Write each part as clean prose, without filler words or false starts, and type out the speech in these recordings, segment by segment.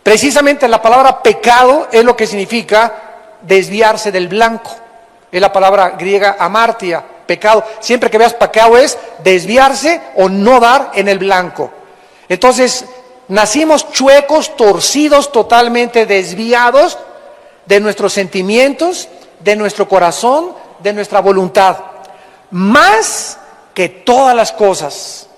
Precisamente la palabra pecado es lo que significa desviarse del blanco. Es la palabra griega amartia, pecado. Siempre que veas pecado es desviarse o no dar en el blanco. Entonces, nacimos chuecos, torcidos, totalmente desviados de nuestros sentimientos, de nuestro corazón, de nuestra voluntad. Más que todas las cosas.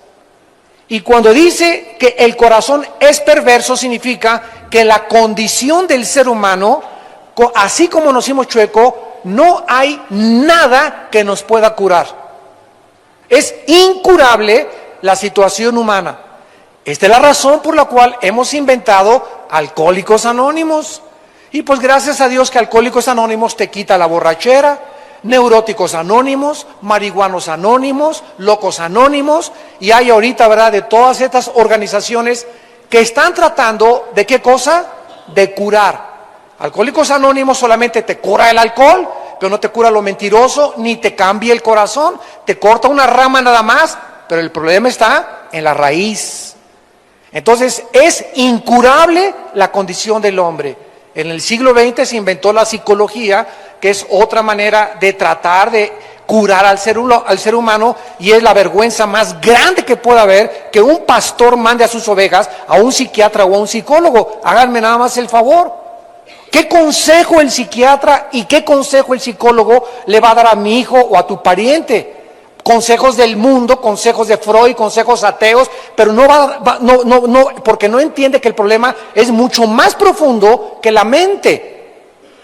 Y cuando dice que el corazón es perverso, significa que la condición del ser humano, así como nacimos chueco, no hay nada que nos pueda curar. Es incurable la situación humana. Esta es la razón por la cual hemos inventado Alcohólicos Anónimos. Y pues gracias a Dios que Alcohólicos Anónimos te quita la borrachera, Neuróticos Anónimos, Marihuanos Anónimos, Locos Anónimos, y hay ahorita, ¿verdad?, de todas estas organizaciones que están tratando de ¿qué cosa? De curar. Alcohólicos Anónimos solamente te cura el alcohol, pero no te cura lo mentiroso, ni te cambia el corazón, te corta una rama nada más, pero el problema está en la raíz. Entonces es incurable la condición del hombre. En el siglo XX se inventó la psicología, que es otra manera de tratar de curar al ser humano, y es la vergüenza más grande que pueda haber que un pastor mande a sus ovejas a un psiquiatra o a un psicólogo. Háganme nada más el favor. ¿Qué consejo el psiquiatra y qué consejo el psicólogo le va a dar a mi hijo o a tu pariente? Consejos del mundo, consejos de Freud, consejos ateos, pero no, porque no entiende que el problema es mucho más profundo que la mente.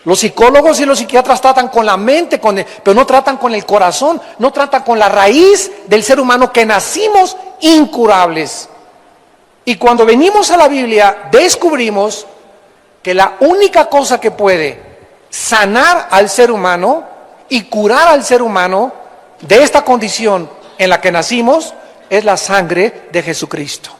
Los psicólogos y los psiquiatras tratan con la mente, pero no tratan con el corazón, no tratan con la raíz del ser humano, que nacimos incurables. Y cuando venimos a la Biblia, descubrimos que la única cosa que puede sanar al ser humano y curar al ser humano de esta condición en la que nacimos es la sangre de Jesucristo.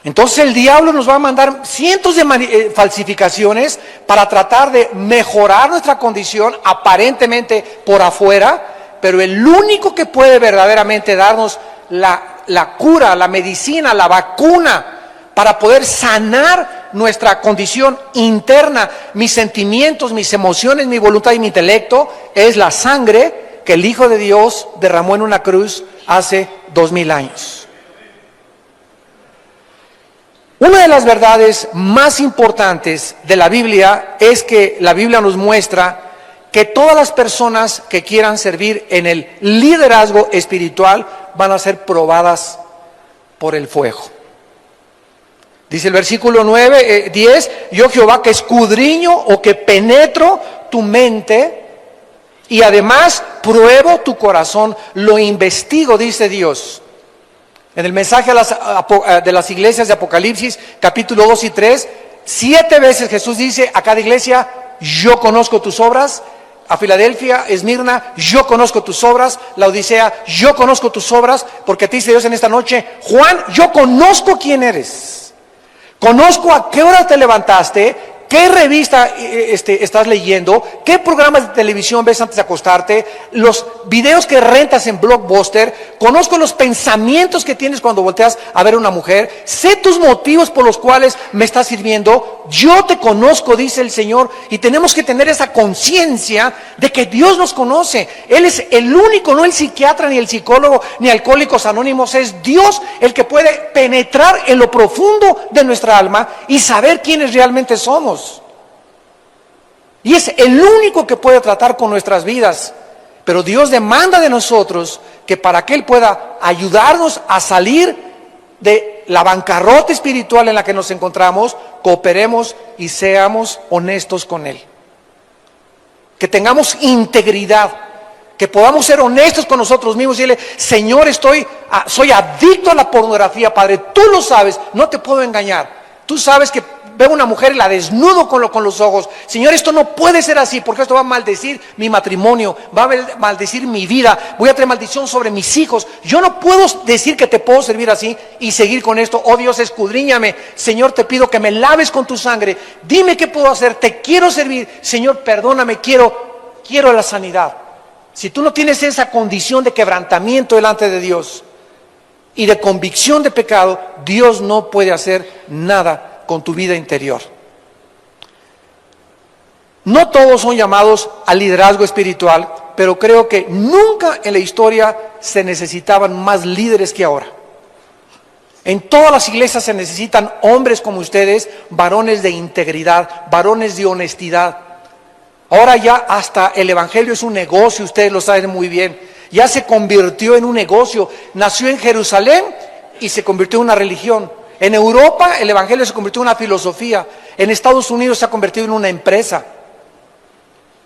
Entonces el diablo nos va a mandar cientos de falsificaciones para tratar de mejorar nuestra condición aparentemente por afuera, pero el único que puede verdaderamente darnos la cura, la medicina, la vacuna para poder sanar nuestra condición interna, mis sentimientos, mis emociones, mi voluntad y mi intelecto, es la sangre que el Hijo de Dios derramó en una cruz hace 2000 años. Una de las verdades más importantes de la Biblia es que la Biblia nos muestra que todas las personas que quieran servir en el liderazgo espiritual van a ser probadas por el fuego. Dice el versículo 10, yo Jehová que escudriño o que penetro tu mente y además pruebo tu corazón, lo investigo, dice Dios. En el mensaje de las iglesias de Apocalipsis, capítulo 2 y 3, 7 veces Jesús dice a cada iglesia, yo conozco tus obras. A Filadelfia, Esmirna, yo conozco tus obras. Laodicea, yo conozco tus obras. Porque te dice Dios en esta noche, Juan, yo conozco quién eres. Conozco a qué hora te levantaste, qué revista estás leyendo, qué programas de televisión ves antes de acostarte, los videos que rentas en Blockbuster. Conozco los pensamientos que tienes cuando volteas a ver a una mujer. Sé tus motivos por los cuales me estás sirviendo. Yo te conozco, dice el Señor, y tenemos que tener esa conciencia de que Dios nos conoce. Él es el único, no el psiquiatra, ni el psicólogo, ni Alcohólicos Anónimos. Es Dios el que puede penetrar en lo profundo de nuestra alma y saber quiénes realmente somos. Y es el único que puede tratar con nuestras vidas. Pero Dios demanda de nosotros que para que Él pueda ayudarnos a salir de la bancarrota espiritual en la que nos encontramos, cooperemos y seamos honestos con Él. Que tengamos integridad, que podamos ser honestos con nosotros mismos y decirle, Señor, soy adicto a la pornografía, Padre, tú lo sabes, no te puedo engañar. Tú sabes que veo una mujer y la desnudo con los ojos. Señor, esto no puede ser así, porque esto va a maldecir mi matrimonio, va a maldecir mi vida, voy a traer maldición sobre mis hijos. Yo no puedo decir que te puedo servir así y seguir con esto. Oh Dios, escudriñame. Señor, te pido que me laves con tu sangre. Dime qué puedo hacer, te quiero servir. Señor, perdóname, quiero la sanidad. Si tú no tienes esa condición de quebrantamiento delante de Dios, y de convicción de pecado, Dios no puede hacer nada con tu vida interior. No todos son llamados al liderazgo espiritual, pero creo que nunca en la historia se necesitaban más líderes que ahora. En todas las iglesias se necesitan hombres como ustedes, varones de integridad, varones de honestidad. Ahora ya hasta el evangelio es un negocio, ustedes lo saben muy bien. Ya se convirtió en un negocio. Nació en Jerusalén y se convirtió en una religión. En Europa el evangelio se convirtió en una filosofía. En Estados Unidos se ha convertido en una empresa.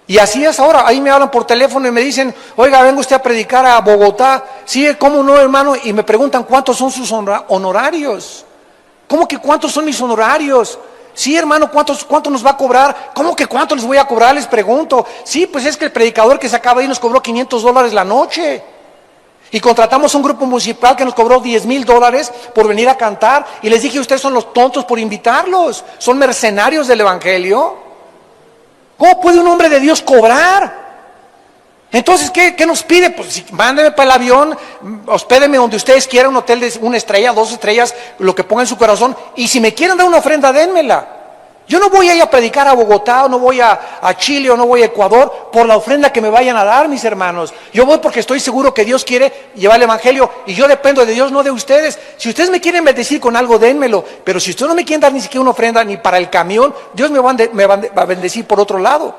Y así es ahora. Ahí me hablan por teléfono y me dicen, oiga, venga usted a predicar a Bogotá. Sí, ¿cómo no, hermano? Y me preguntan cuántos son sus honorarios. ¿Cómo que cuántos son mis honorarios? Sí, hermano, ¿cuánto nos va a cobrar? ¿Cómo que cuánto les voy a cobrar? Les pregunto. Sí, pues es que el predicador que se acaba ahí nos cobró $500 la noche. Y contratamos a un grupo musical que nos cobró $10,000 por venir a cantar. Y les dije, ustedes son los tontos por invitarlos. Son mercenarios del evangelio. ¿Cómo puede un hombre de Dios cobrar? Entonces, ¿qué nos pide? Pues mándeme para el avión, hospédeme donde ustedes quieran, un hotel de 1 estrella, 2 estrellas, lo que ponga en su corazón. Y si me quieren dar una ofrenda, dénmela. Yo no voy a ir a predicar a Bogotá, o no voy a Chile, o no voy a Ecuador por la ofrenda que me vayan a dar, mis hermanos. Yo voy porque estoy seguro que Dios quiere llevar el evangelio y yo dependo de Dios, no de ustedes. Si ustedes me quieren bendecir con algo, dénmelo. Pero si ustedes no me quieren dar ni siquiera una ofrenda ni para el camión, Dios me va a bendecir por otro lado.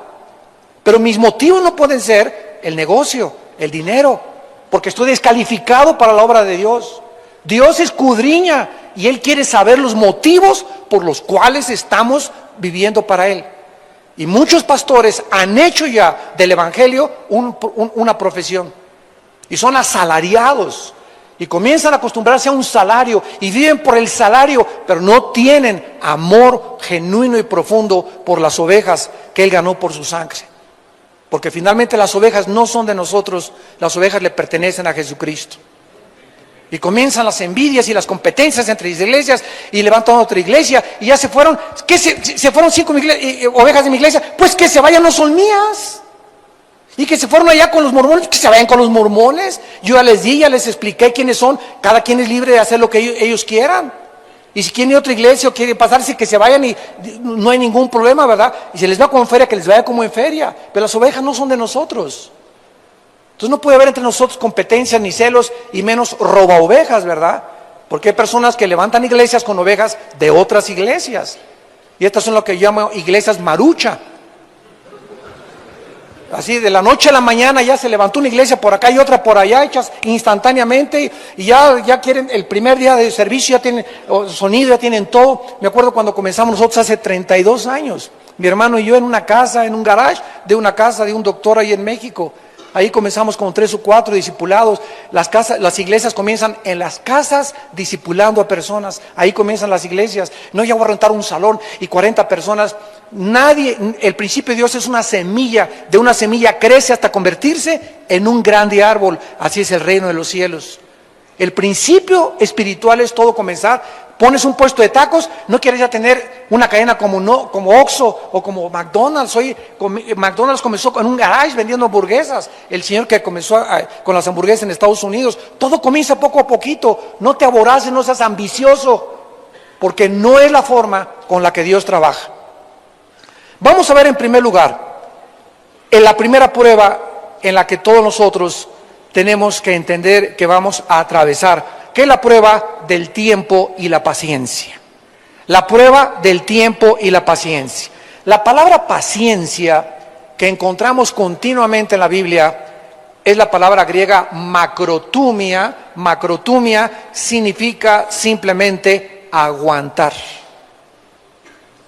Pero mis motivos no pueden ser el negocio, el dinero, porque estoy descalificado para la obra de Dios. Dios escudriña y Él quiere saber los motivos por los cuales estamos viviendo para Él. Y muchos pastores han hecho ya del evangelio una profesión y son asalariados y comienzan a acostumbrarse a un salario y viven por el salario, pero no tienen amor genuino y profundo por las ovejas que Él ganó por su sangre. Porque finalmente las ovejas no son de nosotros, las ovejas le pertenecen a Jesucristo. Y comienzan las envidias y las competencias entre iglesias y levantan otra iglesia y ya se fueron. ¿Qué se fueron 5 ovejas de mi iglesia? Pues que se vayan, no son mías. Y que se fueron allá con los mormones, que se vayan con los mormones. Yo ya les di, ya les expliqué quiénes son. Cada quien es libre de hacer lo que ellos quieran. Y si quieren ir a otra iglesia o quieren pasarse, que se vayan y no hay ningún problema, ¿verdad? Y si les va como en feria, que les vaya como en feria. Pero las ovejas no son de nosotros. Entonces no puede haber entre nosotros competencias ni celos y menos roba ovejas, ¿verdad? Porque hay personas que levantan iglesias con ovejas de otras iglesias. Y estas son lo que yo llamo iglesias marucha. Así de la noche a la mañana ya se levantó una iglesia por acá y otra por allá, hechas instantáneamente, y ya quieren, el primer día de servicio ya tienen sonido, ya tienen todo. Me acuerdo cuando comenzamos nosotros hace 32 años, mi hermano y yo en una casa, en un garage de una casa de un doctor ahí en México. Ahí comenzamos con 3 o 4 discipulados. Las iglesias comienzan en las casas discipulando a personas. Ahí comienzan las iglesias. No, ya voy a rentar un salón y 40 personas. Nadie, el principio de Dios es una semilla. De una semilla crece hasta convertirse en un grande árbol. Así es el reino de los cielos. El principio espiritual es todo comenzar. Pones un puesto de tacos, no quieres ya tener una cadena como Oxxo o como McDonald's. McDonald's comenzó en un garage vendiendo hamburguesas. El señor que comenzó con las hamburguesas en Estados Unidos. Todo comienza poco a poquito. No te aboraces, no seas ambicioso, porque no es la forma con la que Dios trabaja. Vamos a ver en primer lugar, en la primera prueba en la que todos nosotros tenemos que entender que vamos a atravesar, que es la prueba del tiempo y la paciencia. La prueba del tiempo y la paciencia. La palabra paciencia que encontramos continuamente en la Biblia es la palabra griega macrotumia. Macrotumia significa simplemente aguantar,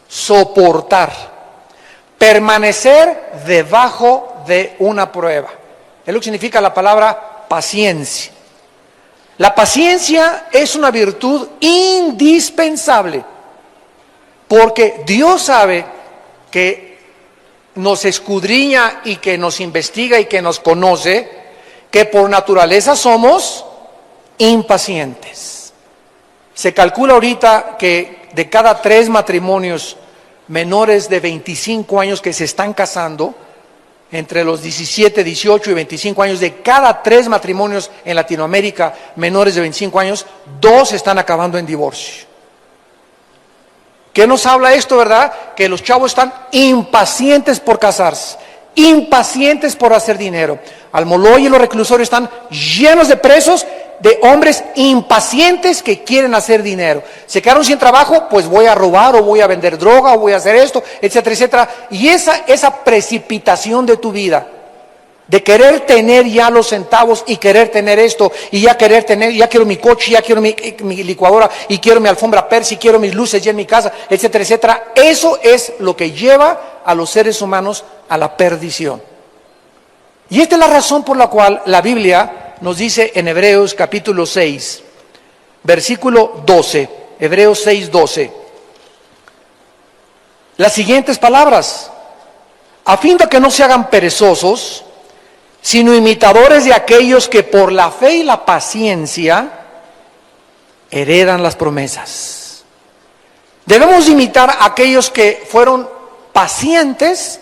soportar, permanecer debajo de una prueba. Es lo que significa la palabra paciencia. La paciencia es una virtud indispensable, porque Dios sabe que nos escudriña y que nos investiga y que nos conoce, que por naturaleza somos impacientes. Se calcula ahorita que de cada 3 matrimonios menores de 25 años que se están casando, entre los 17, 18 y 25 años, de cada 3 matrimonios en Latinoamérica menores de 25 años, 2 están acabando en divorcio. ¿Qué nos habla esto, verdad? Que los chavos están impacientes por casarse, impacientes por hacer dinero. Almoloy y los reclusorios están llenos de presos, de hombres impacientes que quieren hacer dinero. Se quedaron sin trabajo, pues voy a robar o voy a vender droga o voy a hacer esto, etcétera, etcétera. Y esa precipitación de tu vida, de querer tener ya los centavos y querer tener esto y ya querer tener, ya quiero mi coche, ya quiero mi licuadora y quiero mi alfombra persa y quiero mis luces ya en mi casa, etcétera, etcétera. Eso es lo que lleva a los seres humanos a la perdición. Y esta es la razón por la cual la Biblia nos dice en Hebreos capítulo 6, versículo 12, Hebreos 6, 12, las siguientes palabras: a fin de que no se hagan perezosos, sino imitadores de aquellos que por la fe y la paciencia heredan las promesas. Debemos imitar a aquellos que fueron pacientes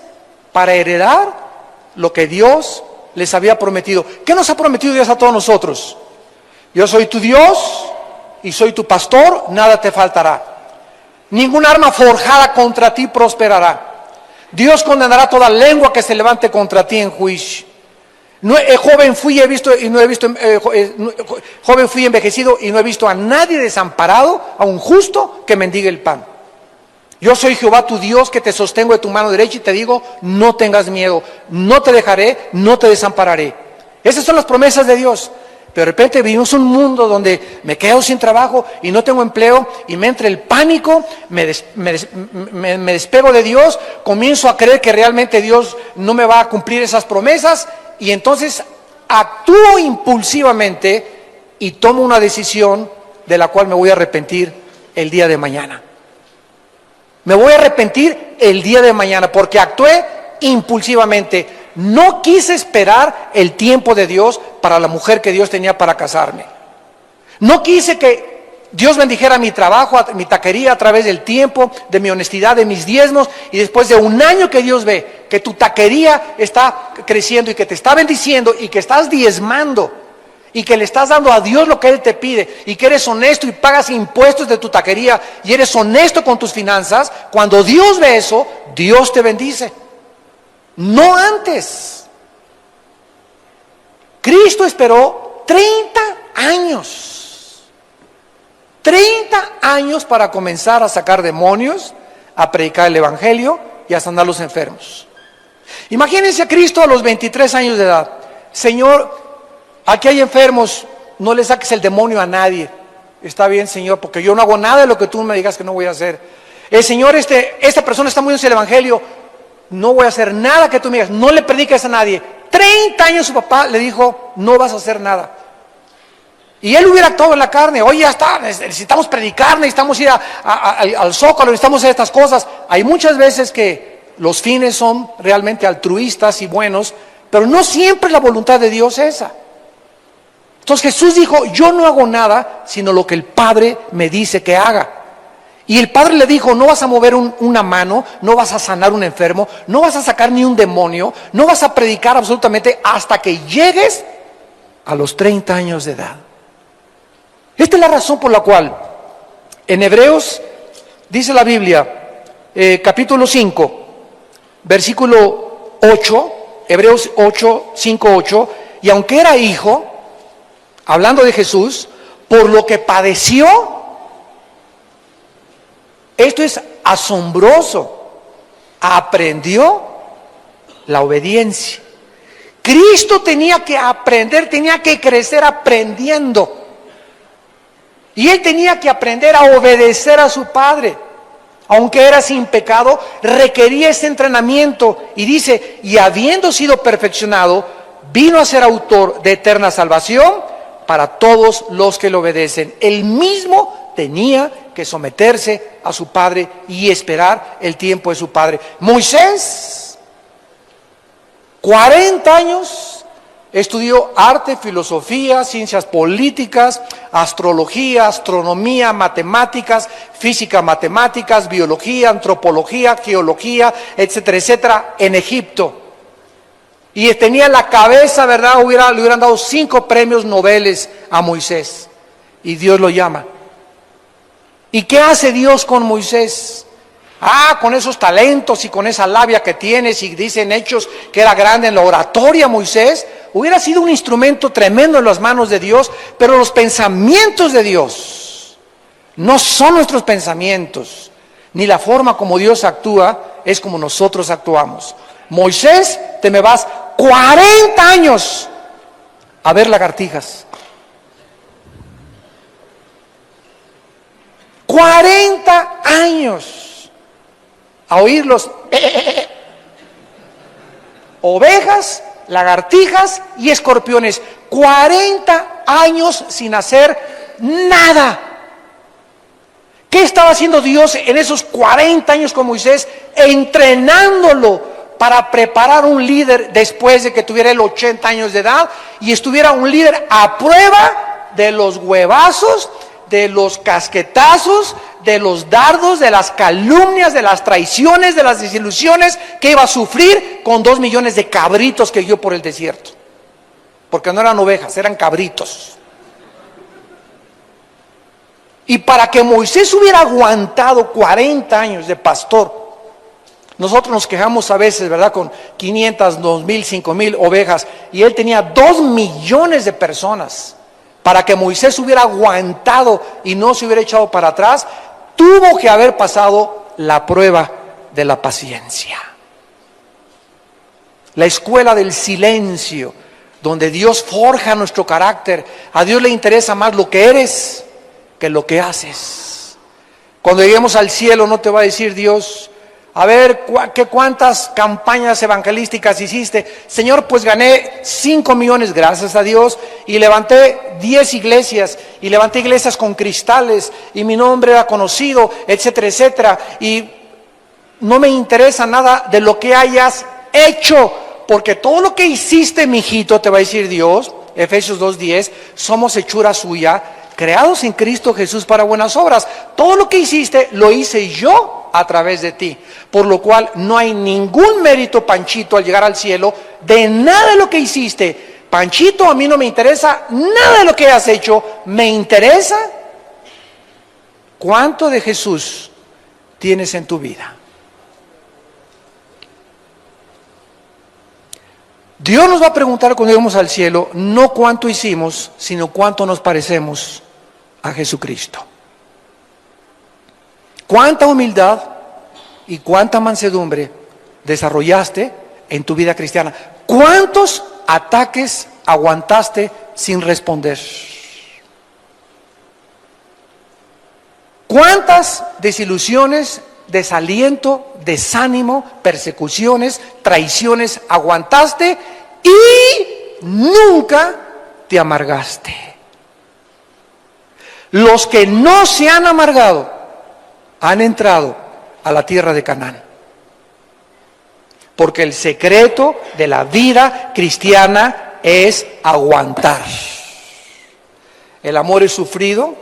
para heredar lo que Dios les había prometido. ¿Qué nos ha prometido Dios a todos nosotros? Yo soy tu Dios y soy tu pastor, nada te faltará. Ningún arma forjada contra ti prosperará. Dios condenará toda lengua que se levante contra ti en juicio. Joven fui envejecido y no he visto a nadie desamparado, a un justo que mendigue el pan. Yo soy Jehová tu Dios, que te sostengo de tu mano derecha y te digo, no tengas miedo, no te dejaré, no te desampararé. Esas son las promesas de Dios. Pero de repente vivimos un mundo donde me quedo sin trabajo y no tengo empleo y me entra el pánico, me despego de Dios, comienzo a creer que realmente Dios no me va a cumplir esas promesas y entonces actúo impulsivamente y tomo una decisión de la cual me voy a arrepentir el día de mañana. Me voy a arrepentir el día de mañana porque actué impulsivamente. No quise esperar el tiempo de Dios para la mujer que Dios tenía para casarme. No quise que Dios bendijera mi trabajo, mi taquería a través del tiempo, de mi honestidad, de mis diezmos. Y después de un año que Dios ve que tu taquería está creciendo y que te está bendiciendo y que estás diezmando y que le estás dando a Dios lo que Él te pide y que eres honesto y pagas impuestos de tu taquería y eres honesto con tus finanzas, cuando Dios ve eso, Dios te bendice. No antes. Cristo esperó 30 años. 30 años para comenzar a sacar demonios, a predicar el Evangelio y a sanar los enfermos. Imagínense a Cristo a los 23 años de edad. Señor, aquí hay enfermos, no le saques el demonio a nadie. Está bien, Señor, porque yo no hago nada de lo que tú me digas que no voy a hacer. Señor, esta persona está muriendo el Evangelio, no voy a hacer nada que tú me digas, no le prediques a nadie. 30 años su papá le dijo, no vas a hacer nada. Y él hubiera actuado en la carne. Oye, ya está, necesitamos predicar, necesitamos ir al Zócalo, necesitamos hacer estas cosas. Hay muchas veces que los fines son realmente altruistas y buenos, pero no siempre la voluntad de Dios es esa. Entonces Jesús dijo, yo no hago nada, sino lo que el Padre me dice que haga. Y el Padre le dijo, no vas a mover una mano, no vas a sanar un enfermo, no vas a sacar ni un demonio, no vas a predicar absolutamente hasta que llegues a los 30 años de edad. Esta es la razón por la cual en Hebreos, dice la Biblia, capítulo 5, versículo 8, Hebreos 8, 5, 8, y aunque era hijo, hablando de Jesús, por lo que padeció, esto es asombroso, aprendió la obediencia. Cristo tenía que aprender, tenía que crecer aprendiendo. Y él tenía que aprender a obedecer a su Padre. Aunque era sin pecado, requería ese entrenamiento. Y dice, y habiendo sido perfeccionado, vino a ser autor de eterna salvación para todos los que le obedecen. Él mismo tenía que someterse a su Padre y esperar el tiempo de su Padre. Moisés, 40 años, estudió arte, filosofía, ciencias políticas, astrología, astronomía, matemáticas, física, matemáticas, biología, antropología, geología, etcétera, etcétera, en Egipto. Y tenía la cabeza, ¿verdad? Le hubieran dado 5 premios Nobel a Moisés. Y Dios lo llama. ¿Y qué hace Dios con Moisés? Con esos talentos y con esa labia que tienes, y dicen Hechos que era grande en la oratoria Moisés, hubiera sido un instrumento tremendo en las manos de Dios, pero los pensamientos de Dios no son nuestros pensamientos, ni la forma como Dios actúa es como nosotros actuamos. Moisés, te me vas 40 años a ver lagartijas. 40 años a oírlos. Ovejas, lagartijas y escorpiones. 40 años sin hacer nada. ¿Qué estaba haciendo Dios en esos 40 años con Moisés? Entrenándolo para preparar un líder después de que tuviera el 80 años de edad y estuviera un líder a prueba de los huevazos, de los casquetazos, de los dardos, de las calumnias, de las traiciones, de las desilusiones que iba a sufrir con 2 millones de cabritos que guió por el desierto. Porque no eran ovejas, eran cabritos. Y para que Moisés hubiera aguantado 40 años de pastor, nosotros nos quejamos a veces, ¿verdad? Con 500, 2000, 5000 ovejas, y él tenía 2 millones de personas. Para que Moisés hubiera aguantado y no se hubiera echado para atrás, tuvo que haber pasado la prueba de la paciencia. La escuela del silencio, donde Dios forja nuestro carácter. A Dios le interesa más lo que eres que lo que haces. Cuando lleguemos al cielo no te va a decir Dios, a ver, ¿cuántas campañas evangelísticas hiciste? Señor, pues gané 5 millones, gracias a Dios, y levanté 10 iglesias, y levanté iglesias con cristales, y mi nombre era conocido, etcétera, etcétera, y no me interesa nada de lo que hayas hecho, porque todo lo que hiciste, mijito, te va a decir Dios, Efesios 2:10, somos hechura suya, creados en Cristo Jesús para buenas obras. Todo lo que hiciste, lo hice yo a través de ti. Por lo cual no hay ningún mérito, Panchito, al llegar al cielo, de nada de lo que hiciste. Panchito, a mí no me interesa nada de lo que has hecho. Me interesa cuánto de Jesús tienes en tu vida. Dios nos va a preguntar cuando lleguemos al cielo, no cuánto hicimos, sino cuánto nos parecemos a Jesucristo. ¿Cuánta humildad y cuánta mansedumbre desarrollaste en tu vida cristiana? ¿Cuántos ataques aguantaste sin responder? ¿Cuántas desilusiones, desaliento, desánimo, persecuciones, traiciones aguantaste y nunca te amargaste? Los que no se han amargado han entrado a la tierra de Canaán. Porque el secreto de la vida cristiana es aguantar. El amor es sufrido,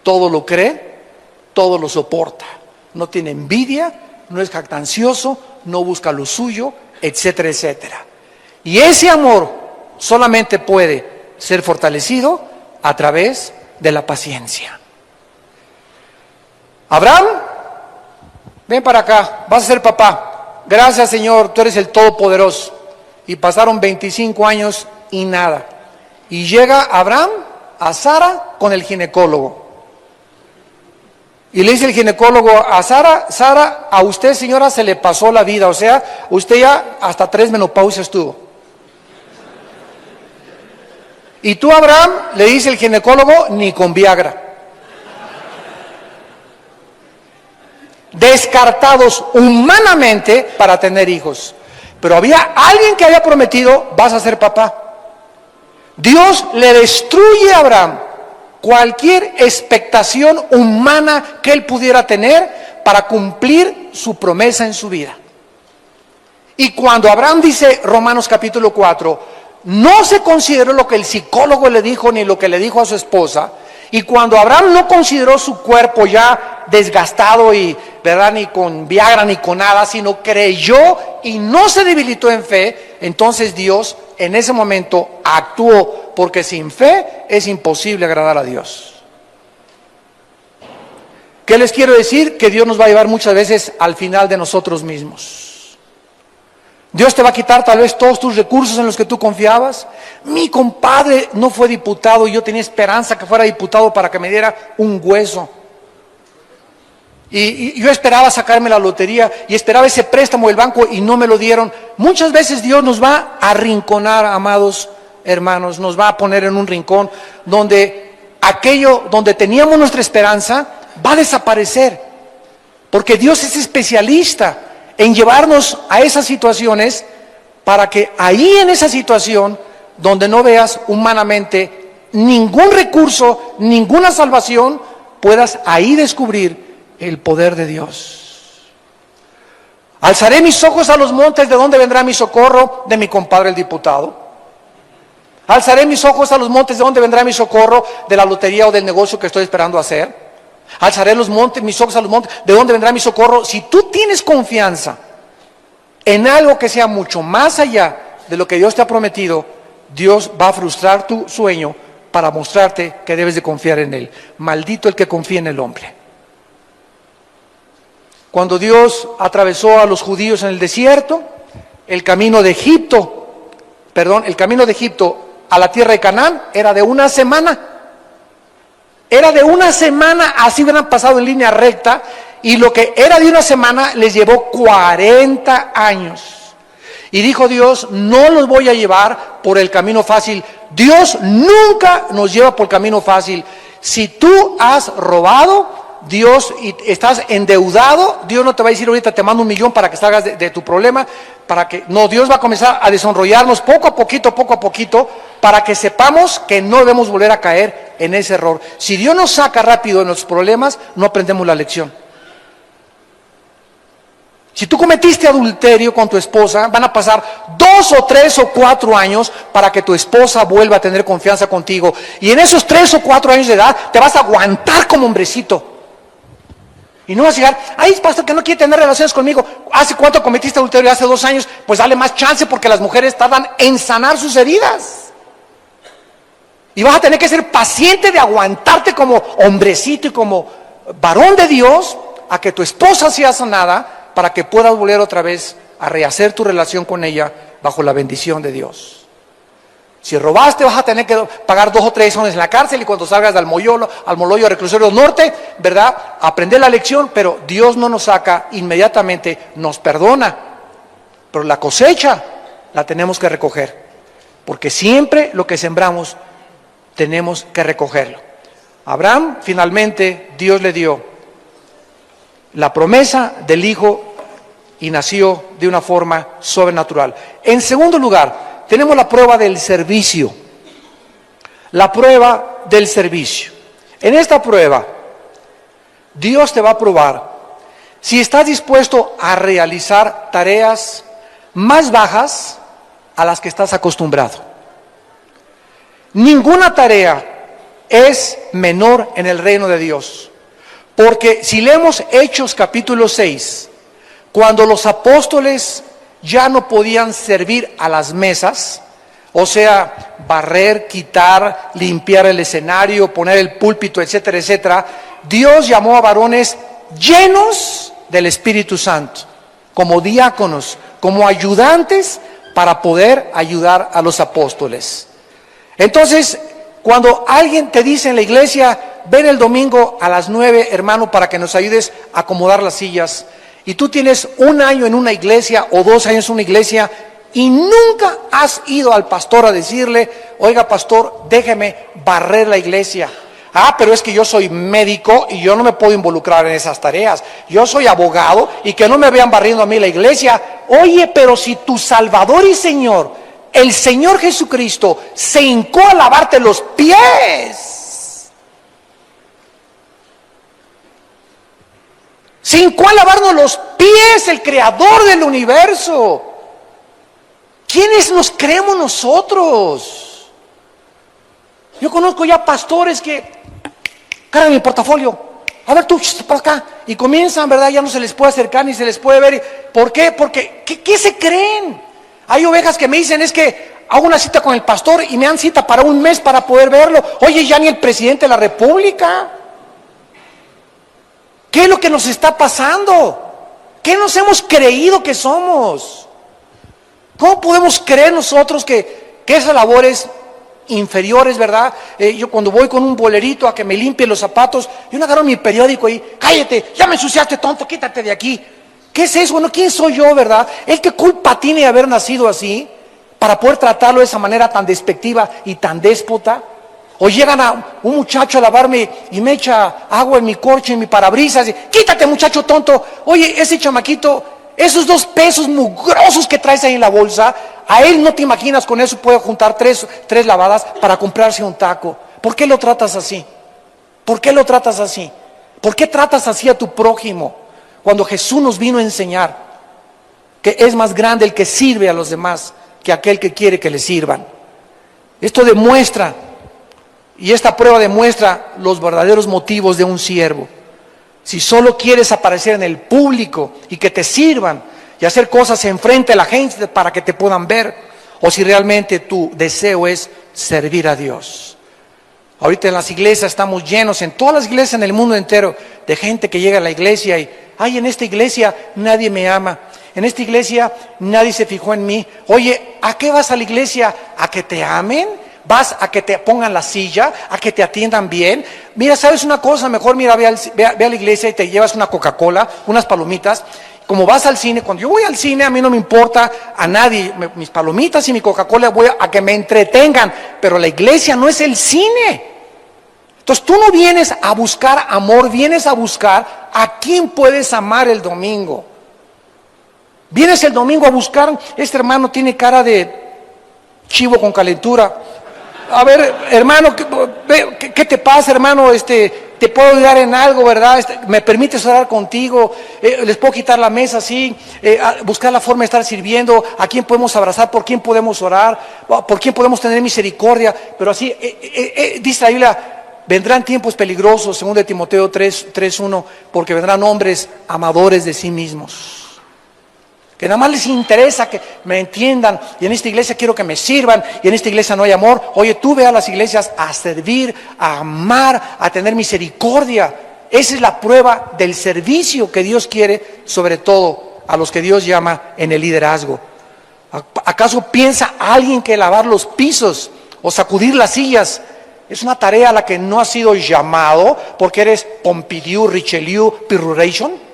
todo lo cree, todo lo soporta. No tiene envidia, no es jactancioso, no busca lo suyo, etcétera, etcétera. Y ese amor solamente puede ser fortalecido a través de la paciencia. Abraham, ven para acá, vas a ser papá. Gracias, Señor, tú eres el Todopoderoso. Y pasaron 25 años y nada. Y llega Abraham a Sara con el ginecólogo. Y le dice el ginecólogo a Sara, Sara, a usted, señora, se le pasó la vida. O sea, usted ya hasta 3 menopausias tuvo. Y tú, Abraham, le dice el ginecólogo, ni con Viagra. Descartados humanamente para tener hijos. Pero había alguien que había prometido, vas a ser papá. Dios le destruye a Abraham cualquier expectación humana que él pudiera tener para cumplir su promesa en su vida. Y cuando Abraham dice, Romanos capítulo 4, no se consideró lo que el psicólogo le dijo ni lo que le dijo a su esposa, Y cuando Abraham no consideró su cuerpo ya desgastado y, ¿verdad?, ni con Viagra ni con nada, sino creyó y no se debilitó en fe, entonces Dios en ese momento actuó, porque sin fe es imposible agradar a Dios. ¿Qué les quiero decir? Que Dios nos va a llevar muchas veces al final de nosotros mismos. Dios te va a quitar tal vez todos tus recursos en los que tú confiabas. Mi compadre no fue diputado y yo tenía esperanza que fuera diputado para que me diera un hueso. Y yo esperaba sacarme la lotería y esperaba ese préstamo del banco y no me lo dieron. Muchas veces Dios nos va a arrinconar, amados hermanos, nos va a poner en un rincón donde aquello donde teníamos nuestra esperanza va a desaparecer. Porque Dios es especialista en llevarnos a esas situaciones para que ahí en esa situación donde no veas humanamente ningún recurso, ninguna salvación, puedas ahí descubrir el poder de Dios. Alzaré mis ojos a los montes, ¿de dónde vendrá mi socorro? De mi compadre el diputado. Alzaré mis ojos a los montes, ¿de dónde vendrá mi socorro? De la lotería o del negocio que estoy esperando hacer. Alzaré mis ojos a los montes, ¿de dónde vendrá mi socorro? Si tú tienes confianza en algo que sea mucho más allá de lo que Dios te ha prometido, Dios va a frustrar tu sueño para mostrarte que debes de confiar en Él. Maldito el que confía en el hombre. Cuando Dios atravesó a los judíos en el desierto, el camino de Egipto a la tierra de Canaán era de una semana. Era de una semana, así hubieran pasado en línea recta, y lo que era de una semana les llevó 40 años. Y dijo Dios, no los voy a llevar por el camino fácil. Dios nunca nos lleva por el camino fácil. Si tú has robado, Dios, y estás endeudado, Dios no te va a decir ahorita te mando 1 millón para que salgas de tu problema, no, Dios va a comenzar a desenrollarnos poco a poquito, para que sepamos que no debemos volver a caer en ese error. Si Dios nos saca rápido de nuestros problemas, no aprendemos la lección. Si tú cometiste adulterio con tu esposa, van a pasar 2 o 3 o 4 años para que tu esposa vuelva a tener confianza contigo. Y en esos 3 o 4 años de edad te vas a aguantar como hombrecito. Y no vas a llegar, ay, pastor, que no quiere tener relaciones conmigo. ¿Hace cuánto cometiste adulterio? Hace 2 años. Pues dale más chance, porque las mujeres tardan en sanar sus heridas. Y vas a tener que ser paciente de aguantarte como hombrecito y como varón de Dios a que tu esposa sea sanada, para que puedas volver otra vez a rehacer tu relación con ella bajo la bendición de Dios. Si robaste, vas a tener que pagar 2 o 3 años en la cárcel, y cuando salgas al Molollo Reclusorio Norte, ¿verdad?, aprender la lección. Pero Dios no nos saca inmediatamente, nos perdona, pero la cosecha la tenemos que recoger, porque siempre lo que sembramos tenemos que recogerlo. Abraham, finalmente, Dios le dio la promesa del hijo y nació de una forma sobrenatural. En segundo lugar, tenemos la prueba del servicio. La prueba del servicio. En esta prueba, Dios te va a probar si estás dispuesto a realizar tareas más bajas a las que estás acostumbrado. Ninguna tarea es menor en el reino de Dios. Porque si leemos Hechos capítulo 6, cuando los apóstoles ya no podían servir a las mesas, o sea, barrer, quitar, limpiar el escenario, poner el púlpito, etcétera, etcétera, Dios llamó a varones llenos del Espíritu Santo, como diáconos, como ayudantes, para poder ayudar a los apóstoles. Entonces, cuando alguien te dice en la iglesia, ven el domingo a las 9, hermano, para que nos ayudes a acomodar las sillas, y tú tienes 1 año en una iglesia o 2 años en una iglesia y nunca has ido al pastor a decirle, oiga pastor, déjeme barrer la iglesia. Ah, pero es que yo soy médico y yo no me puedo involucrar en esas tareas. Yo soy abogado y que no me vean barriendo a mí la iglesia. Oye, pero si tu Salvador y Señor, el Señor Jesucristo, se hincó a lavarte los pies. Se hincó a lavarnos los pies, el creador del universo. ¿Quiénes nos creemos nosotros? Yo conozco ya pastores que cargan el portafolio. A ver tú, para acá. Y comienzan, ¿verdad? Ya no se les puede acercar ni se les puede ver. ¿Por qué? Porque, ¿qué se creen? Hay ovejas que me dicen, es que hago una cita con el pastor y me dan cita para un mes para poder verlo. Oye, ya ni el presidente de la República. ¿Qué es lo que nos está pasando? ¿Qué nos hemos creído que somos? ¿Cómo podemos creer nosotros que esa labor es inferiores, ¿verdad? Yo cuando voy con un bolerito a que me limpie los zapatos, yo no agarro mi periódico y cállate, ya me ensuciaste, tonto, quítate de aquí. ¿Qué es eso? Bueno, ¿quién soy yo, verdad? ¿Él qué culpa tiene de haber nacido así para poder tratarlo de esa manera tan despectiva y tan déspota? O llegan a un muchacho a lavarme y me echa agua en mi corcho, en mi parabrisas, y, quítate, muchacho tonto. Oye, ese chamaquito, esos 2 pesos mugrosos que traes ahí en la bolsa, a él no te imaginas, con eso puede juntar tres lavadas para comprarse un taco. ¿Por qué lo tratas así? ¿Por qué lo tratas así? ¿Por qué tratas así a tu prójimo? Cuando Jesús nos vino a enseñar que es más grande el que sirve a los demás que aquel que quiere que le sirvan. Esto demuestra, y esta prueba demuestra los verdaderos motivos de un siervo. Si solo quieres aparecer en el público y que te sirvan y hacer cosas enfrente a la gente para que te puedan ver, o si realmente tu deseo es servir a Dios. Ahorita en las iglesias estamos llenos, en todas las iglesias en el mundo entero, de gente que llega a la iglesia y, ay, en esta iglesia nadie me ama, en esta iglesia nadie se fijó en mí. Oye, ¿a qué vas a la iglesia? ¿A que te amen? ¿Vas a que te pongan la silla? ¿A que te atiendan bien? Mira, ¿sabes una cosa? Mejor mira, ve a la iglesia y te llevas una Coca-Cola, unas palomitas. Como vas al cine, cuando yo voy al cine, a mí no me importa a nadie, mis palomitas y mi Coca-Cola, voy a que me entretengan, pero la iglesia no es el cine. Entonces tú no vienes a buscar amor, vienes a buscar a quién puedes amar el domingo. Vienes el domingo a buscar, este hermano tiene cara de chivo con calentura. A ver, hermano, ¿qué te pasa, hermano? ¿Te puedo ayudar en algo, verdad? ¿Me permites orar contigo? ¿Les puedo quitar la mesa, sí? Buscar la forma de estar sirviendo. ¿A quién podemos abrazar? ¿Por quién podemos orar? ¿Por quién podemos tener misericordia? Pero así, dice la Biblia, vendrán tiempos peligrosos, según de Timoteo 3:1, porque vendrán hombres amadores de sí mismos. Que nada más les interesa que me entiendan, y en esta iglesia quiero que me sirvan, y en esta iglesia no hay amor. Oye, tú ve a las iglesias a servir, a amar, a tener misericordia. Esa es la prueba del servicio que Dios quiere, sobre todo a los que Dios llama en el liderazgo. ¿Acaso piensa alguien que lavar los pisos o sacudir las sillas es una tarea a la que no has sido llamado porque eres Pompidou, Richelieu, Piruration?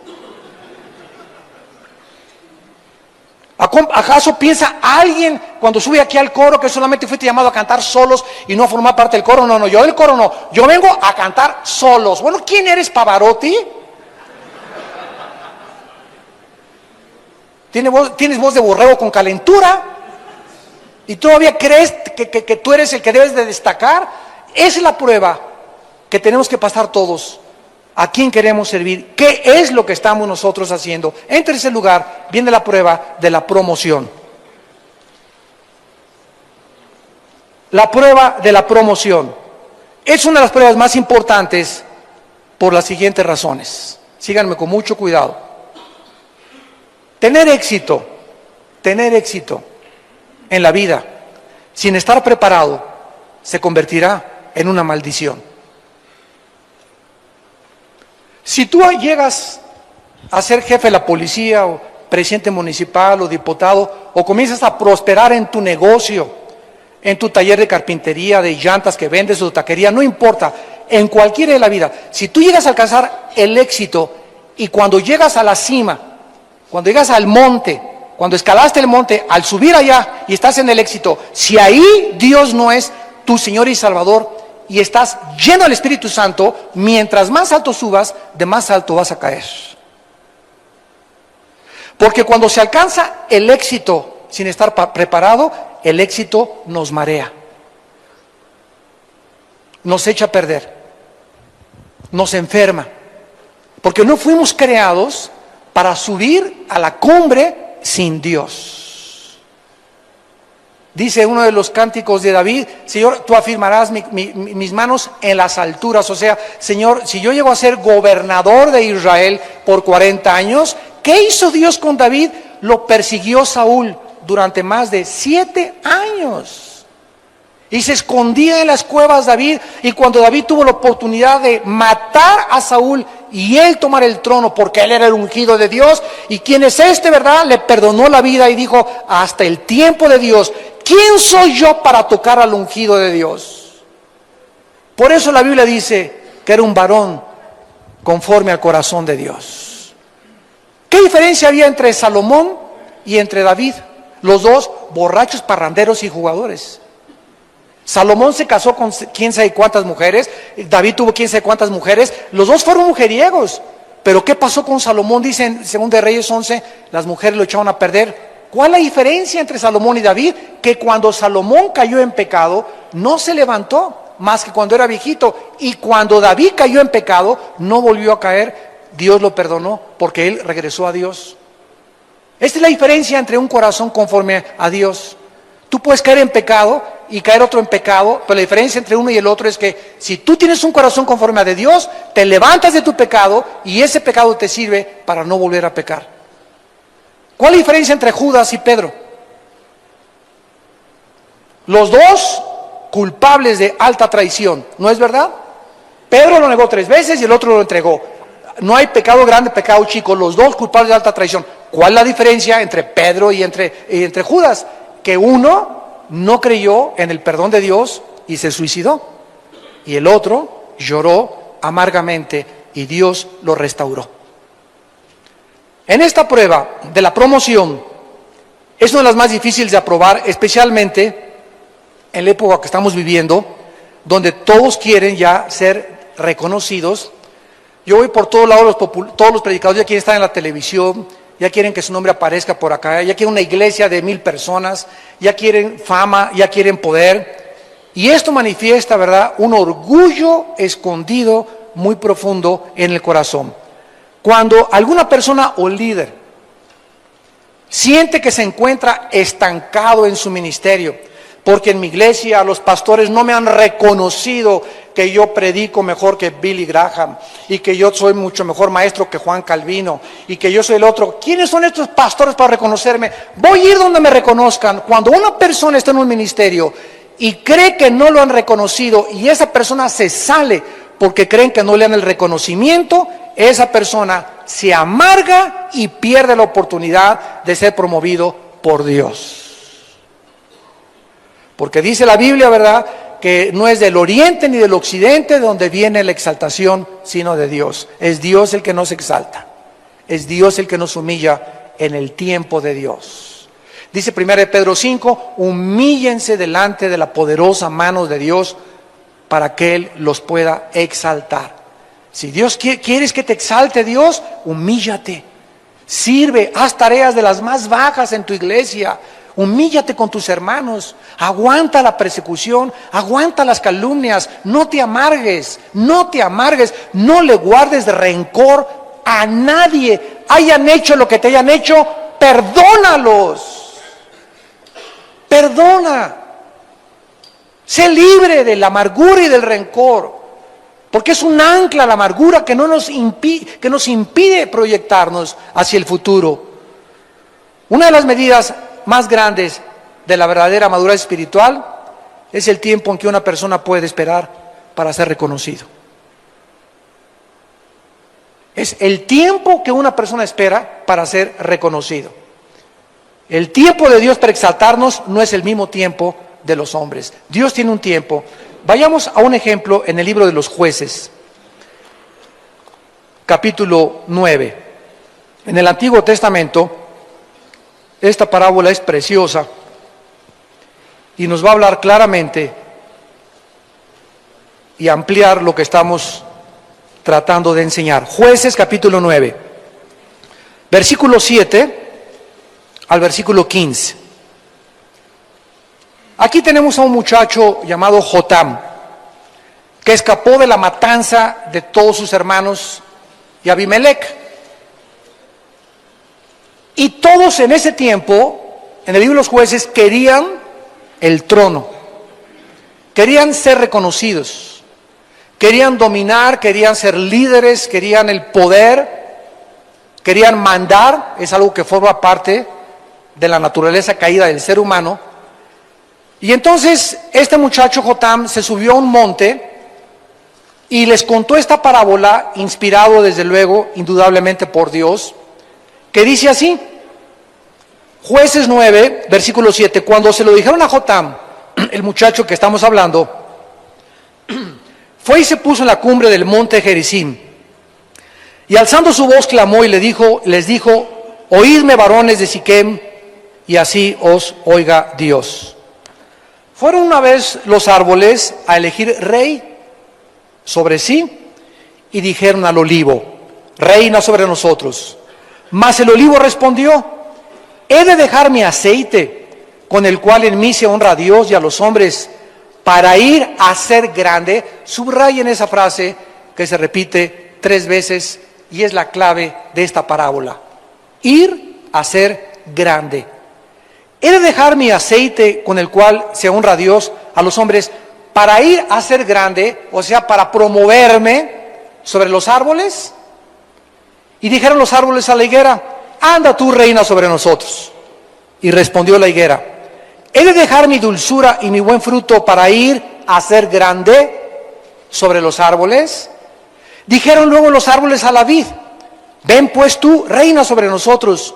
¿Acaso piensa alguien cuando sube aquí al coro que solamente fuiste llamado a cantar solos y no a formar parte del coro? No, yo del coro no, yo vengo a cantar solos. Bueno, ¿quién eres, Pavarotti? Tienes voz de borrego con calentura y todavía crees que tú eres el que debes de destacar. Esa es la prueba que tenemos que pasar todos. ¿A quién queremos servir? ¿Qué es lo que estamos nosotros haciendo? En tercer lugar, viene la prueba de la promoción. La prueba de la promoción es una de las pruebas más importantes por las siguientes razones. Síganme con mucho cuidado. Tener éxito en la vida sin estar preparado se convertirá en una maldición. Si tú llegas a ser jefe de la policía o presidente municipal o diputado o comienzas a prosperar en tu negocio, en tu taller de carpintería, de llantas que vendes o de taquería, no importa, en cualquiera de la vida, si tú llegas a alcanzar el éxito y cuando llegas a la cima, cuando llegas al monte, cuando escalaste el monte, al subir allá y estás en el éxito, si ahí Dios no es tu Señor y Salvador, y estás lleno del Espíritu Santo, mientras más alto subas, de más alto vas a caer. Porque cuando se alcanza el éxito sin estar preparado, el éxito nos marea, nos echa a perder, nos enferma, porque no fuimos creados para subir a la cumbre sin Dios. Dice uno de los cánticos de David: Señor, tú afirmarás mis manos en las alturas. O sea, Señor, si yo llego a ser gobernador de Israel por 40 años, ¿qué hizo Dios con David? Lo persiguió Saúl durante más de 7 años. Y se escondía en las cuevas David, y cuando David tuvo la oportunidad de matar a Saúl y él tomar el trono, porque él era el ungido de Dios, y quien es este, ¿verdad?, le perdonó la vida y dijo: hasta el tiempo de Dios, ¿quién soy yo para tocar al ungido de Dios? Por eso la Biblia dice que era un varón conforme al corazón de Dios. ¿Qué diferencia había entre Salomón y entre David? Los dos borrachos, parranderos y jugadores. Salomón se casó con quién sabe cuántas mujeres, David tuvo quién sabe cuántas mujeres, los dos fueron mujeriegos. Pero ¿qué pasó con Salomón? Dice en 2 de Reyes 11, las mujeres lo echaron a perder. ¿Cuál es la diferencia entre Salomón y David? Que cuando Salomón cayó en pecado, no se levantó más que cuando era viejito. Y cuando David cayó en pecado, no volvió a caer. Dios lo perdonó porque él regresó a Dios. Esta es la diferencia entre un corazón conforme a Dios. Tú puedes caer en pecado y caer otro en pecado, pero la diferencia entre uno y el otro es que si tú tienes un corazón conforme a de Dios, te levantas de tu pecado y ese pecado te sirve para no volver a pecar. ¿Cuál es la diferencia entre Judas y Pedro? Los dos culpables de alta traición, ¿no es verdad? Pedro lo negó 3 veces y el otro lo entregó. No hay pecado grande, pecado chico, los dos culpables de alta traición. ¿Cuál es la diferencia entre Pedro y entre Judas? Que uno no creyó en el perdón de Dios y se suicidó, y el otro lloró amargamente y Dios lo restauró. En esta prueba de la promoción es una de las más difíciles de aprobar, especialmente en la época que estamos viviendo, donde todos quieren ya ser reconocidos. Yo voy por todos lados, todos los predicadores ya quieren estar en la televisión, ya quieren que su nombre aparezca por acá, ya quieren una iglesia de 1000 personas, ya quieren fama, ya quieren poder. Y esto manifiesta, ¿verdad?, un orgullo escondido muy profundo en el corazón. Cuando alguna persona o líder siente que se encuentra estancado en su ministerio, porque en mi iglesia los pastores no me han reconocido que yo predico mejor que Billy Graham, y que yo soy mucho mejor maestro que Juan Calvino, y que yo soy el otro. ¿Quiénes son estos pastores para reconocerme? Voy a ir donde me reconozcan. Cuando una persona está en un ministerio y cree que no lo han reconocido, y esa persona se sale porque creen que no le dan el reconocimiento, esa persona se amarga y pierde la oportunidad de ser promovido por Dios. Porque dice la Biblia, ¿verdad?, que no es del oriente ni del occidente de donde viene la exaltación, sino de Dios. Es Dios el que nos exalta. Es Dios el que nos humilla en el tiempo de Dios. Dice 1 Pedro 5, humíllense delante de la poderosa mano de Dios para que Él los pueda exaltar. Si Dios quieres que te exalte Dios, humíllate. Sirve, haz tareas de las más bajas en tu iglesia. Humíllate con tus hermanos, aguanta la persecución, aguanta las calumnias, no te amargues, no le guardes rencor a nadie. Hayan hecho lo que te hayan hecho, perdónalos, perdona, sé libre de la amargura y del rencor, porque es un ancla la amargura que nos impide proyectarnos hacia el futuro. Una de las medidas más grandes de la verdadera madurez espiritual es el tiempo en que una persona puede esperar para ser reconocido. Es el tiempo que una persona espera para ser reconocido. El tiempo de Dios para exaltarnos no es el mismo tiempo de los hombres. Dios tiene un tiempo. Vayamos a un ejemplo en el libro de los Jueces, capítulo 9. En el Antiguo Testamento, esta parábola es preciosa y nos va a hablar claramente y ampliar lo que estamos tratando de enseñar. Jueces capítulo 9, versículo 7 al versículo 15. Aquí tenemos a un muchacho llamado Jotam, que escapó de la matanza de todos sus hermanos y Abimelec. Y todos en ese tiempo, en el libro de los Jueces, querían el trono. Querían ser reconocidos, querían dominar, querían ser líderes, querían el poder, querían mandar. Es algo que forma parte de la naturaleza caída del ser humano. Y entonces este muchacho Jotam se subió a un monte y les contó esta parábola, inspirado desde luego, indudablemente por Dios, que dice así, Jueces 9, versículo 7, cuando se lo dijeron a Jotam, el muchacho que estamos hablando, fue y se puso en la cumbre del monte Gerizim, y alzando su voz clamó y les dijo, oídme varones de Siquem, y así os oiga Dios. Fueron una vez los árboles a elegir rey sobre sí, y dijeron al olivo, reina sobre nosotros. Mas el olivo respondió, he de dejar mi aceite, con el cual en mí se honra a Dios y a los hombres, para ir a ser grande. Subrayen esa frase que se repite 3 veces y es la clave de esta parábola. Ir a ser grande. He de dejar mi aceite con el cual se honra a Dios, a los hombres, para ir a ser grande, o sea, para promoverme sobre los árboles. Y dijeron los árboles a la higuera, anda tú, reina sobre nosotros. Y respondió la higuera, he de dejar mi dulzura y mi buen fruto para ir a ser grande sobre los árboles. Dijeron luego los árboles a la vid, ven pues tú, reina sobre nosotros.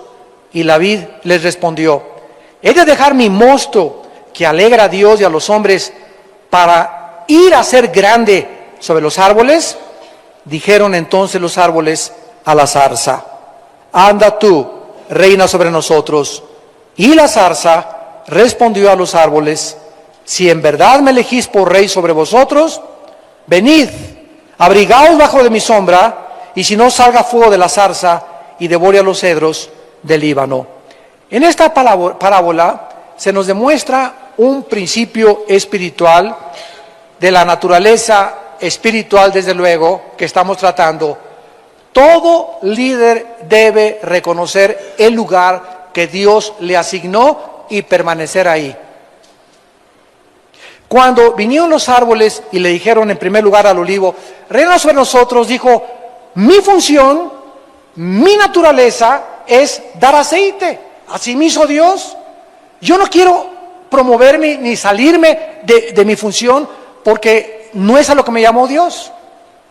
Y la vid les respondió, he de dejar mi mosto que alegra a Dios y a los hombres para ir a ser grande sobre los árboles. Dijeron entonces los árboles a la zarza, anda tú, reina sobre nosotros. Y la zarza respondió a los árboles, si en verdad me elegís por rey sobre vosotros, venid, abrigaos bajo de mi sombra, y si no salga fuego de la zarza y devore a los cedros del Líbano. En esta parábola se nos demuestra un principio espiritual de la naturaleza espiritual, desde luego, que estamos tratando. Todo líder debe reconocer el lugar que Dios le asignó y permanecer ahí. Cuando vinieron los árboles y le dijeron en primer lugar al olivo, reina sobre nosotros, dijo, mi función, mi naturaleza es dar aceite. Así me hizo Dios. Yo no quiero promoverme ni salirme de mi función, porque no es a lo que me llamó Dios.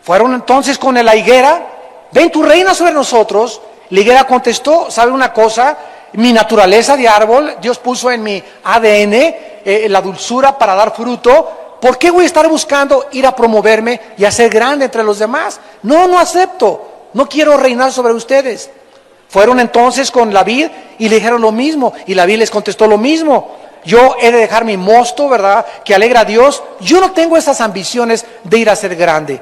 Fueron entonces con la higuera, ven tu reina sobre nosotros. La higuera contestó, ¿sabe una cosa? Mi naturaleza de árbol, Dios puso en mi ADN la dulzura para dar fruto. ¿Por qué voy a estar buscando ir a promoverme y a ser grande entre los demás? No acepto, no quiero reinar sobre ustedes. Fueron entonces con la vid y le dijeron lo mismo, y la vid les contestó lo mismo. Yo he de dejar mi mosto, ¿verdad?, que alegra a Dios. Yo no tengo esas ambiciones de ir a ser grande.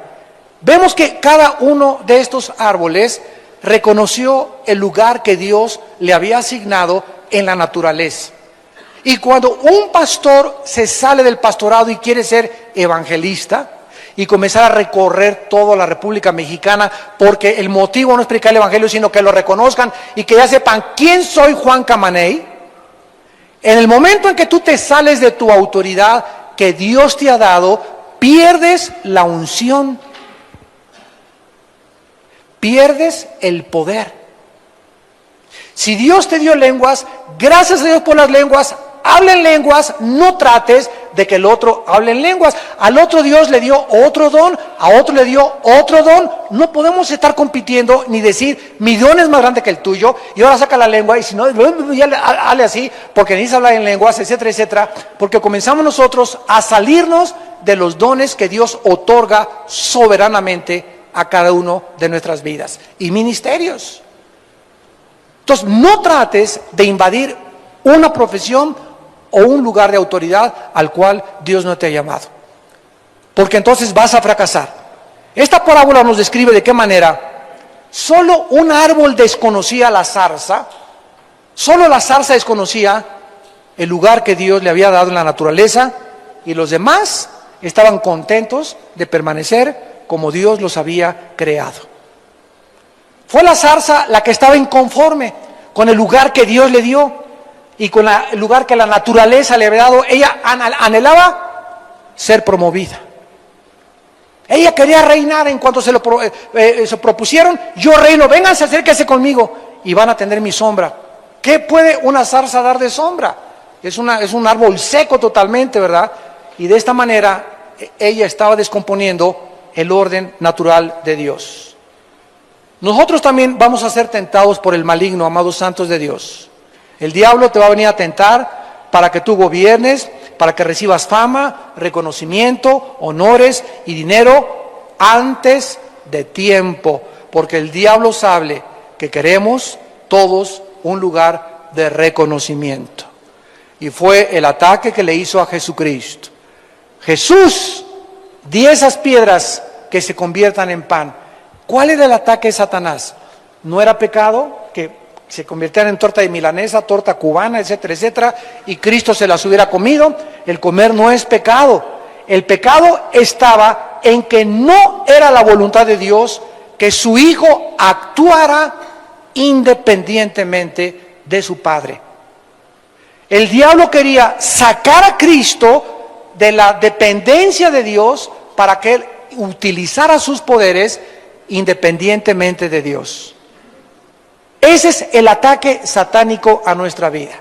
Vemos que cada uno de estos árboles reconoció el lugar que Dios le había asignado en la naturaleza. Y cuando un pastor se sale del pastorado y quiere ser evangelista y comenzar a recorrer toda la República Mexicana, porque el motivo no es predicar el evangelio, sino que lo reconozcan y que ya sepan quién soy Juan Camaney. En el momento en que tú te sales de tu autoridad que Dios te ha dado, pierdes la unción, pierdes el poder. Si Dios te dio lenguas, gracias a Dios por las lenguas, habla en lenguas, no trates de que el otro hable en lenguas. Al otro Dios le dio otro don, a otro le dio otro don. No podemos estar compitiendo ni decir, mi don es más grande que el tuyo, y ahora saca la lengua, y si no, hable así, porque necesitas hablar en lenguas, etcétera, etcétera, porque comenzamos nosotros a salirnos de los dones que Dios otorga soberanamente a cada uno de nuestras vidas y ministerios. Entonces, no trates de invadir una profesión o un lugar de autoridad al cual Dios no te ha llamado, porque entonces vas a fracasar. Esta parábola nos describe de qué manera solo un árbol desconocía la zarza, solo la zarza desconocía el lugar que Dios le había dado en la naturaleza, y los demás estaban contentos de permanecer como Dios los había creado. Fue la zarza la que estaba inconforme con el lugar que Dios le dio. y con el lugar que la naturaleza le había dado, ella anhelaba ser promovida. Ella quería reinar. En cuanto se propusieron, yo reino, vénganse, acérquense conmigo y van a tener mi sombra. ¿Qué puede una zarza dar de sombra? Es un árbol seco totalmente, ¿verdad? Y de esta manera ella estaba descomponiendo el orden natural de Dios. Nosotros también vamos a ser tentados por el maligno, amados santos de Dios. El diablo te va a venir a tentar para que tú gobiernes, para que recibas fama, reconocimiento, honores y dinero antes de tiempo, porque el diablo sabe que queremos todos un lugar de reconocimiento. Y fue el ataque que le hizo a Jesucristo. Jesús, di esas piedras que se conviertan en pan. ¿Cuál era el ataque de Satanás? ¿No era pecado que se convirtieran en torta de milanesa, torta cubana, etcétera, etcétera, y Cristo se las hubiera comido? El comer no es pecado. El pecado estaba en que no era la voluntad de Dios que su Hijo actuara independientemente de su Padre. El diablo quería sacar a Cristo de la dependencia de Dios para que Él utilizara sus poderes independientemente de Dios. Ese es el ataque satánico a nuestra vida.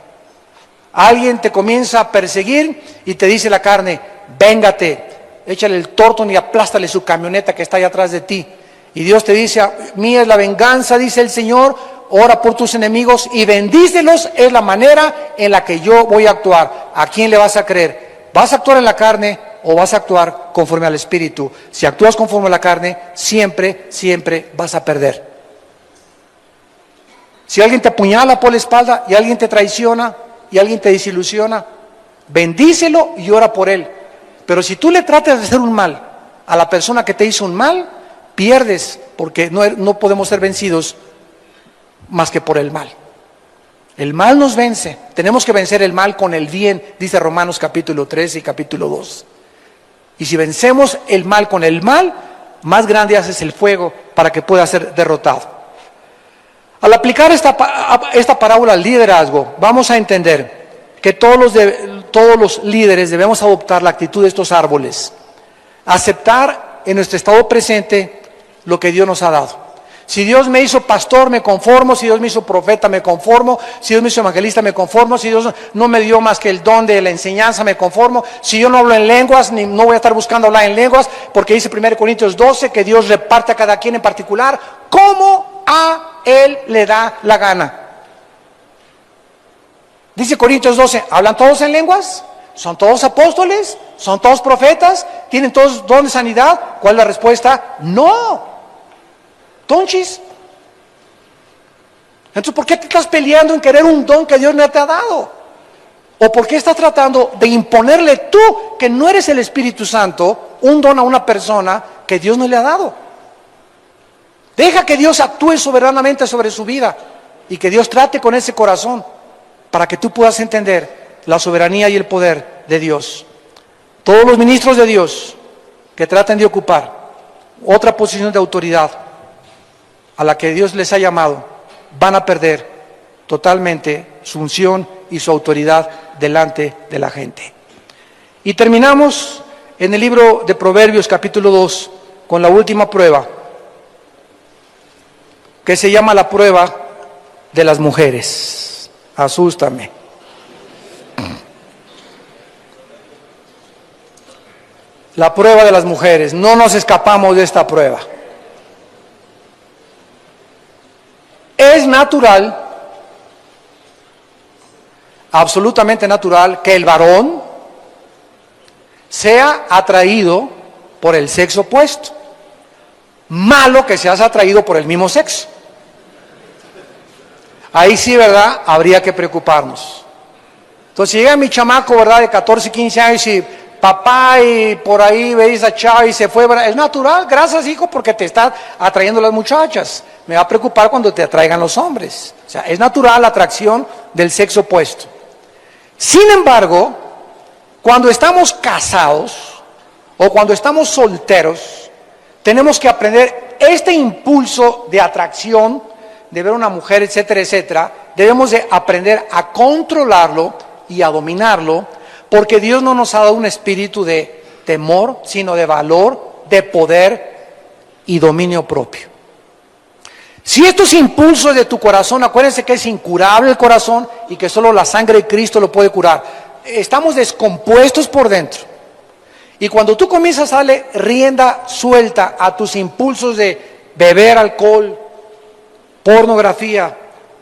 Alguien te comienza a perseguir y te dice la carne: véngate, échale el tórtono y aplástale su camioneta que está allá atrás de ti. Y Dios te dice: mía es la venganza, dice el Señor, ora por tus enemigos y bendícelos, es la manera en la que yo voy a actuar. ¿A quién le vas a creer? ¿Vas a actuar en la carne o vas a actuar conforme al Espíritu? Si actúas conforme a la carne, siempre vas a perder. Si alguien te apuñala por la espalda y alguien te traiciona y alguien te desilusiona, bendícelo y ora por él. Pero si tú le tratas de hacer un mal a la persona que te hizo un mal, pierdes, porque no podemos ser vencidos más que por el mal. El mal nos vence. Tenemos que vencer el mal con el bien, dice Romanos capítulo 13 y capítulo 2. Y si vencemos el mal con el mal, más grande haces el fuego para que pueda ser derrotado. Al aplicar esta parábola al liderazgo, vamos a entender que todos los líderes debemos adoptar la actitud de estos árboles, aceptar en nuestro estado presente lo que Dios nos ha dado. Si Dios me hizo pastor, me conformo. Si Dios me hizo profeta, me conformo. Si Dios me hizo evangelista, me conformo. Si Dios no me dio más que el don de la enseñanza, me conformo. Si yo no hablo en lenguas, no voy a estar buscando hablar en lenguas, porque dice 1 Corintios 12 que Dios reparte a cada quien en particular como a Él le da la gana. Dice Corintios 12, ¿hablan todos en lenguas? ¿Son todos apóstoles? ¿Son todos profetas? ¿Tienen todos don de sanidad? ¿Cuál es la respuesta? No. Tonchis. Entonces, ¿por qué te estás peleando en querer un don que Dios no te ha dado? ¿O por qué estás tratando de imponerle tú, que no eres el Espíritu Santo, un don a una persona que Dios no le ha dado? Deja que Dios actúe soberanamente sobre su vida y que Dios trate con ese corazón para que tú puedas entender la soberanía y el poder de Dios. Todos los ministros de Dios que traten de ocupar otra posición de autoridad a la que Dios les ha llamado, van a perder totalmente su unción y su autoridad delante de la gente. Y terminamos en el libro de Proverbios capítulo 2 con la última prueba, que se llama la prueba de las mujeres. Asústame. La prueba de las mujeres. No nos escapamos de esta prueba. Es natural, absolutamente natural, que el varón sea atraído por el sexo opuesto. Malo que seas atraído por el mismo sexo. Ahí sí, ¿verdad? Habría que preocuparnos. Entonces, si llega mi chamaco, ¿verdad? De 14, 15 años y papá, y por ahí veis a chava y se fue, ¿verdad? Es natural, gracias hijo, porque te están atrayendo las muchachas. Me va a preocupar cuando te atraigan los hombres. O sea, es natural la atracción del sexo opuesto. Sin embargo, cuando estamos casados o cuando estamos solteros, tenemos que aprender este impulso de atracción, de ver a una mujer, etcétera, etcétera, debemos de aprender a controlarlo y a dominarlo, porque Dios no nos ha dado un espíritu de temor, sino de valor, de poder y dominio propio. Si estos impulsos de tu corazón, acuérdense que es incurable el corazón y que solo la sangre de Cristo lo puede curar. Estamos descompuestos por dentro. Y cuando tú comienzas a darle rienda suelta a tus impulsos de beber alcohol, pornografía,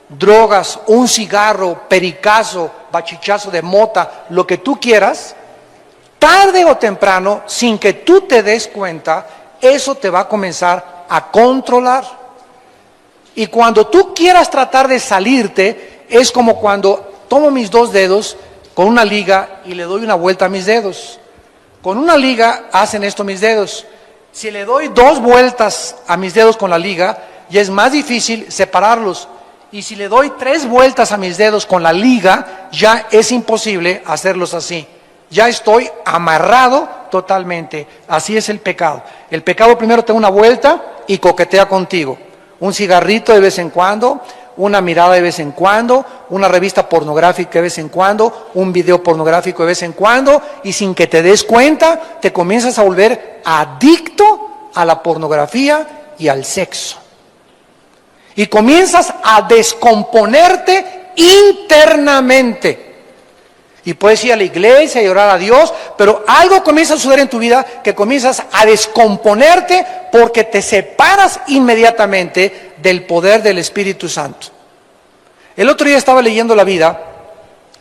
drogas, un cigarro, pericazo, bachichazo de mota, lo que tú quieras, tarde o temprano, sin que tú te des cuenta, eso te va a comenzar a controlar. Y cuando tú quieras tratar de salirte, es como cuando tomo mis 2 dedos con una liga y le doy una vuelta a mis dedos. Con una liga hacen esto mis dedos. Si le doy 2 vueltas a mis dedos con la liga, ya es más difícil separarlos. Y si le doy 3 vueltas a mis dedos con la liga, ya es imposible hacerlos así. Ya estoy amarrado totalmente. Así es el pecado. El pecado primero te da una vuelta y coquetea contigo. Un cigarrito de vez en cuando, una mirada de vez en cuando, una revista pornográfica de vez en cuando, un video pornográfico de vez en cuando, y sin que te des cuenta, te comienzas a volver adicto a la pornografía y al sexo. Y comienzas a descomponerte internamente. Y puedes ir a la iglesia y orar a Dios, pero algo comienza a suceder en tu vida que comienzas a descomponerte porque te separas inmediatamente del poder del Espíritu Santo. El otro día estaba leyendo la vida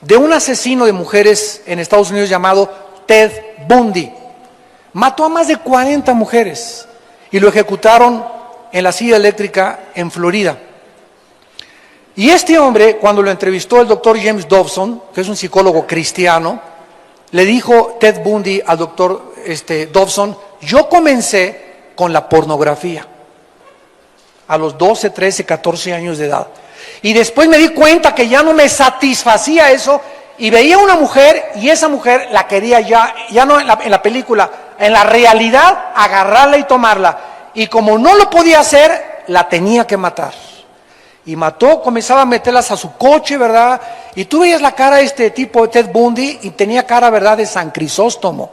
de un asesino de mujeres en Estados Unidos llamado Ted Bundy. Mató a más de 40 mujeres y lo ejecutaron en la silla eléctrica en Florida. Y este hombre, cuando lo entrevistó el doctor James Dobson, que es un psicólogo cristiano, le dijo Ted Bundy al doctor Dobson: yo comencé con la pornografía a los 12, 13, 14 años de edad. Y después me di cuenta que ya no me satisfacía eso y veía una mujer y esa mujer la quería ya no en la película, en la realidad, agarrarla y tomarla. Y como no lo podía hacer, la tenía que matar. Y mató, comenzaba a meterlas a su coche, ¿verdad? Y tú veías la cara de este tipo de Ted Bundy y tenía cara, ¿verdad?, de San Crisóstomo.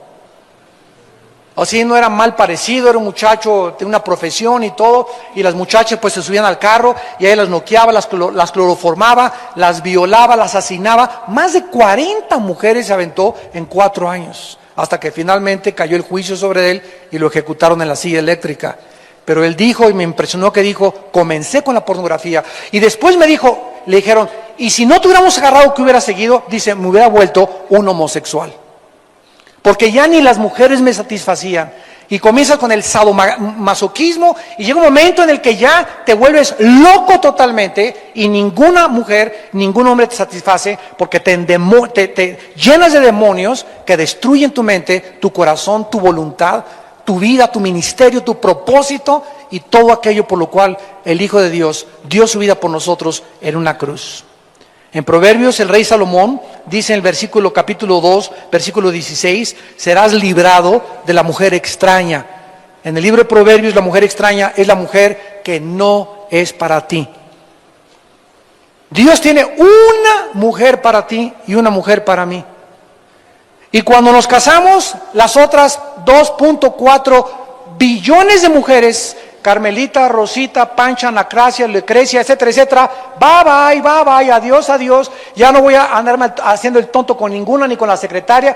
Así no era mal parecido, era un muchacho de una profesión y todo, y las muchachas pues se subían al carro y ahí las noqueaba, las cloroformaba, las violaba, las asesinaba. Más de 40 mujeres se aventó en 4 años, hasta que finalmente cayó el juicio sobre él y lo ejecutaron en la silla eléctrica. Pero él dijo, y me impresionó que dijo: comencé con la pornografía. Y después le dijeron, y si no te hubiéramos agarrado, ¿qué hubiera seguido? Dice: me hubiera vuelto un homosexual. Porque ya ni las mujeres me satisfacían. Y comienzas con el sadomasoquismo y llega un momento en el que ya te vuelves loco totalmente y ninguna mujer, ningún hombre te satisface porque te llenas de demonios que destruyen tu mente, tu corazón, tu voluntad, tu vida, tu ministerio, tu propósito y todo aquello por lo cual el Hijo de Dios dio su vida por nosotros en una cruz. En Proverbios el rey Salomón dice en el capítulo 2, versículo 16, serás librado de la mujer extraña. En el libro de Proverbios la mujer extraña es la mujer que no es para ti. Dios tiene una mujer para ti y una mujer para mí. Y cuando nos casamos, las otras 2.4 billones de mujeres, Carmelita, Rosita, Pancha, Anacracia, Lucrecia, etcétera, etcétera, bye, adiós, ya no voy a andarme haciendo el tonto con ninguna ni con la secretaria,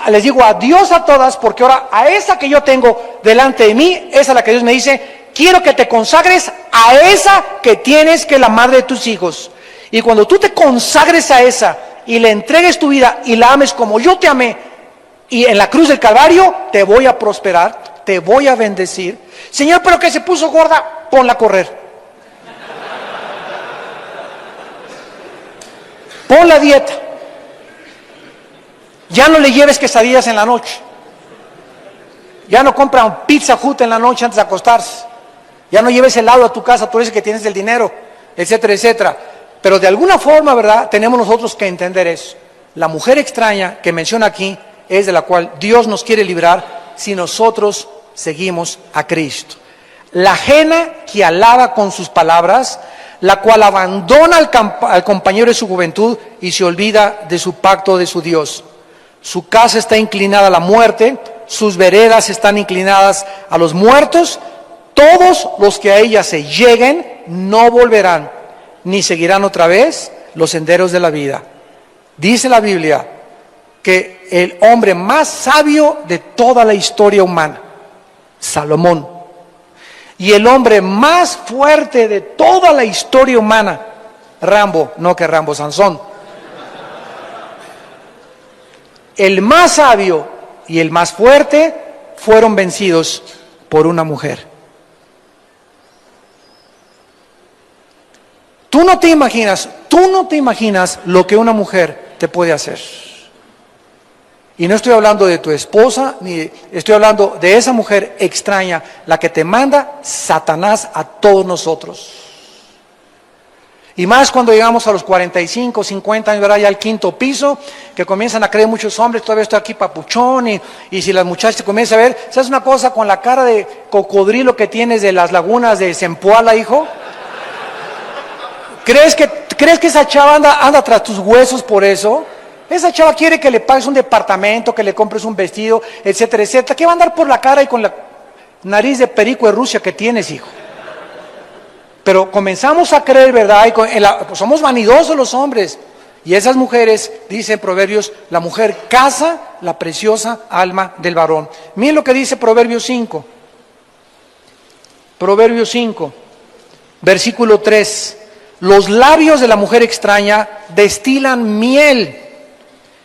les digo adiós a todas, porque ahora a esa que yo tengo delante de mí, esa es la que Dios me dice: quiero que te consagres a esa que tienes, que es la madre de tus hijos. Y cuando tú te consagres a esa y le entregues tu vida y la ames como yo te amé, y en la cruz del Calvario te voy a prosperar, te voy a bendecir. Señor, pero que se puso gorda, ponla a correr. Ponla a dieta. Ya no le lleves quesadillas en la noche. Ya no compra un Pizza Hut en la noche antes de acostarse. Ya no lleves helado a tu casa, tú dices que tienes el dinero, etcétera, etcétera. Pero de alguna forma, ¿verdad?, tenemos nosotros que entender eso. La mujer extraña que menciona aquí es de la cual Dios nos quiere librar si nosotros seguimos a Cristo. la ajena que alaba con sus palabras, la cual abandona al compañero de su juventud y se olvida de su pacto de su Dios. Su casa está inclinada a la muerte, sus veredas están inclinadas a los muertos. Todos los que a ella se lleguen no volverán, ni seguirán otra vez los senderos de la vida. Dice la Biblia que el hombre más sabio de toda la historia humana, Salomón, y el hombre más fuerte de toda la historia humana, Rambo, no que Rambo, Sansón, el más sabio y el más fuerte fueron vencidos por una mujer. Tú no te imaginas lo que una mujer te puede hacer. Y no estoy hablando de tu esposa, ni estoy hablando de esa mujer extraña, la que te manda Satanás a todos nosotros. Y más cuando llegamos a los 45, 50 años, ¿verdad? Ya al quinto piso, que comienzan a creer muchos hombres, todavía estoy aquí papuchón, y si las muchachas te comienzan a ver, ¿sabes una cosa? Con la cara de cocodrilo que tienes de las lagunas de Zempoala, hijo. ¿Crees que esa chava anda tras tus huesos por eso? Esa chava quiere que le pagues un departamento, que le compres un vestido, etcétera, etcétera. ¿Qué va a andar por la cara y con la nariz de perico de Rusia que tienes, hijo? Pero comenzamos a creer, ¿verdad? Pues somos vanidosos los hombres. Y esas mujeres, dicen Proverbios, la mujer caza la preciosa alma del varón. Miren lo que dice Proverbios 5. Proverbios 5, versículo 3. Los labios de la mujer extraña destilan miel.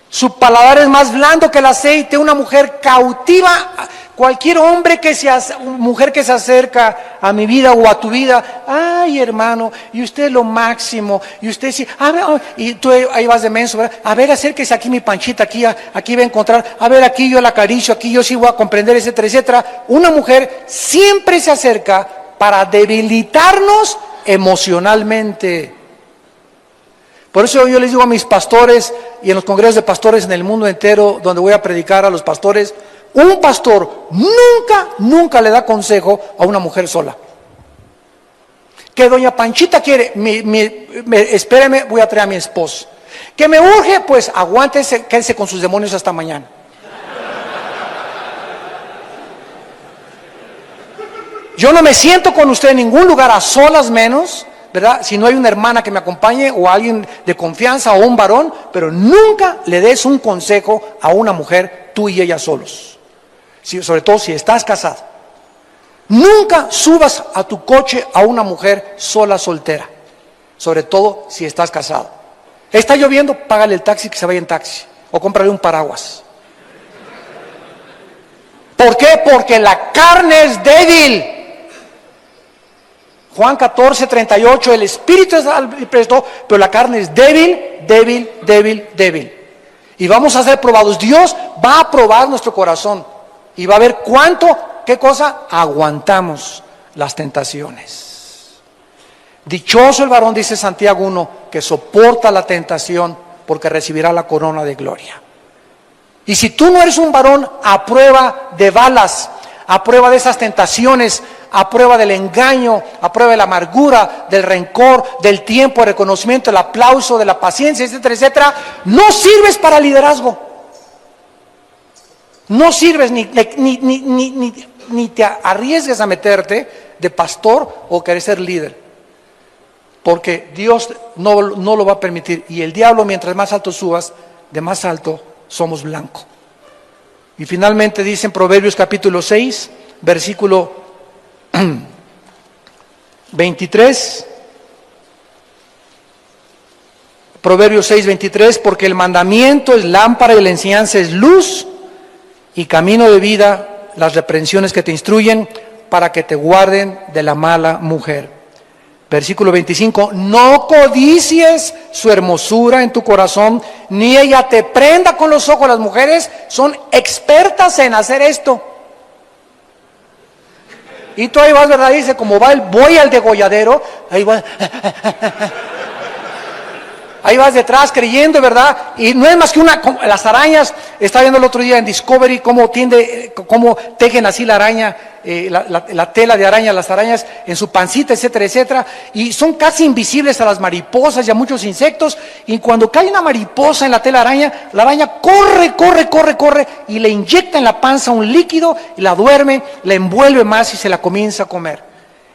Su paladar es más blando que el aceite. Una mujer cautiva. Cualquier mujer que se acerca a mi vida o a tu vida, ay hermano, y usted es lo máximo, y usted sí, a ver, y tú ahí vas de menso, ¿verdad? A ver, acérquese aquí mi panchita, aquí va a encontrar, a ver, aquí yo la acaricio, aquí yo sí voy a comprender, etcétera, etcétera. Una mujer siempre se acerca para debilitarnos emocionalmente. Por eso yo les digo a mis pastores y en los congresos de pastores en el mundo entero, donde voy a predicar a los pastores, un pastor nunca le da consejo a una mujer sola. Que doña Panchita quiere, espéreme, voy a traer a mi esposo. Que me urge, pues aguántese, quédese con sus demonios hasta mañana. Yo no me siento con usted en ningún lugar, a solas menos, ¿verdad? Si no hay una hermana que me acompañe o alguien de confianza o un varón, pero nunca le des un consejo a una mujer, tú y ella solos. Sobre todo si estás casado. Nunca subas a tu coche a una mujer sola, soltera. Sobre todo si estás casado. Está lloviendo, págale el taxi, que se vaya en taxi. O cómprale un paraguas. ¿Por qué? Porque la carne es débil. Juan 14:38, el espíritu es presto, pero la carne es débil. Y vamos a ser probados. Dios va a probar nuestro corazón. Y va a ver ¿qué cosa? Aguantamos las tentaciones. Dichoso el varón, dice Santiago 1, que soporta la tentación, porque recibirá la corona de gloria. Y si tú no eres un varón a prueba de balas, a prueba de esas tentaciones, a prueba del engaño, a prueba de la amargura, del rencor, del tiempo, el reconocimiento, el aplauso, de la paciencia, etcétera, etcétera, no sirves para liderazgo. No sirves ni te arriesgues a meterte de pastor o querer ser líder. Porque Dios no lo va a permitir. Y el diablo, mientras más alto subas, de más alto somos blanco. Y finalmente dice en Proverbios capítulo 6, versículo 23. Proverbios 6, 23, porque el mandamiento es lámpara y la enseñanza es luz y camino de vida, las reprensiones que te instruyen para que te guarden de la mala mujer. Versículo 25, no codicies su hermosura en tu corazón, ni ella te prenda con los ojos. Las mujeres son expertas en hacer esto. Y tú ahí vas, ¿verdad? Dice, como va el buey al degolladero, ahí va. ahí vas detrás creyendo, ¿verdad? Y no es más que las arañas. Estaba viendo el otro día en Discovery cómo tejen así la araña, la tela de araña, las arañas en su pancita, etcétera, etcétera. Y son casi invisibles a las mariposas y a muchos insectos. Y cuando cae una mariposa en la tela araña, la araña corre y le inyecta en la panza un líquido y la duerme, la envuelve más y se la comienza a comer.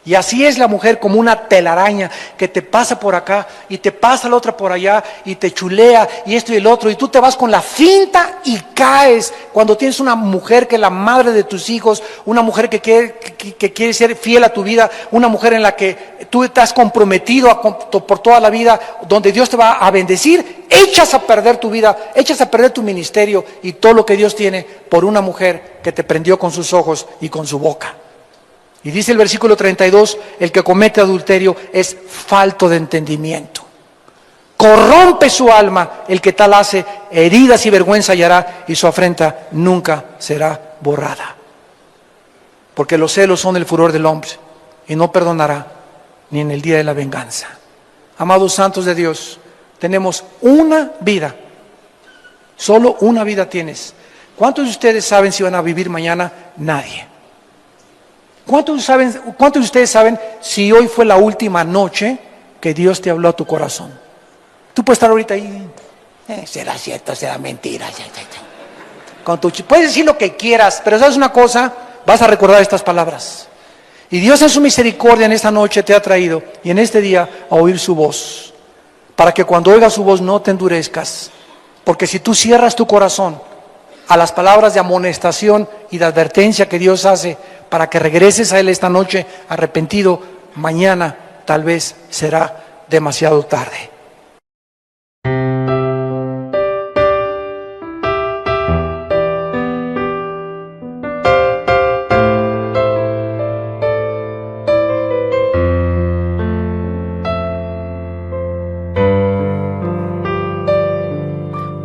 Y así es la mujer, como una telaraña que te pasa por acá y te pasa la otra por allá y te chulea y esto y el otro, y tú te vas con la finta y caes cuando tienes una mujer que es la madre de tus hijos, una mujer que quiere ser fiel a tu vida, una mujer en la que tú estás comprometido por toda la vida, donde Dios te va a bendecir. Echas a perder tu vida, echas a perder tu ministerio y todo lo que Dios tiene por una mujer que te prendió con sus ojos y con su boca. Y dice el versículo 32, el que comete adulterio es falto de entendimiento. Corrompe su alma el que tal hace, heridas y vergüenza hallará, y su afrenta nunca será borrada. Porque los celos son el furor del hombre, y no perdonará ni en el día de la venganza. Amados santos de Dios, tenemos una vida, solo una vida tienes. ¿Cuántos de ustedes saben si van a vivir mañana? Nadie. ¿Cuántos de ustedes saben si hoy fue la última noche que Dios te habló a tu corazón? Tú puedes estar ahorita ahí, será cierto, será mentira. Puedes decir lo que quieras, pero ¿sabes una cosa? Vas a recordar estas palabras. Y Dios en su misericordia en esta noche te ha traído y en este día a oír su voz, para que cuando oigas su voz no te endurezcas, porque si tú cierras tu corazón a las palabras de amonestación y de advertencia que Dios hace para que regreses a Él esta noche arrepentido, mañana tal vez será demasiado tarde.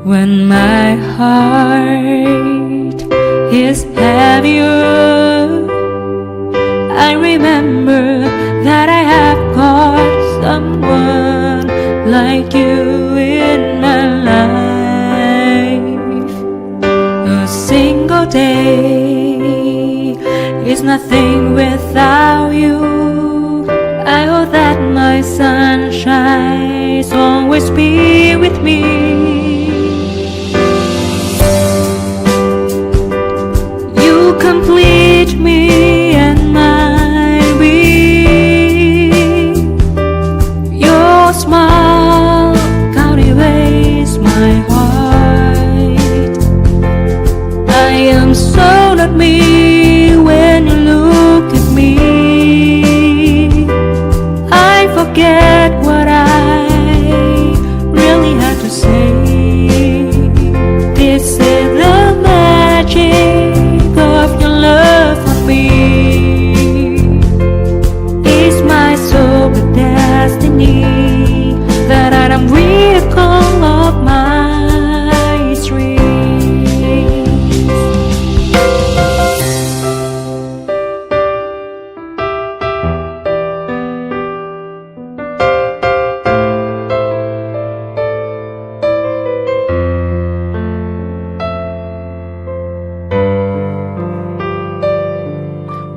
When my heart is heavier, I remember that I have got someone like you in my life. A single day is nothing without you. I hope that my sunshine will always be with me. Complete me and my being. Your smile cultivates my heart. I am so not me when you look at me. I forget what I really had to say. This is the magic of your love for me. Is my soul the destiny that I am recall of my dreams?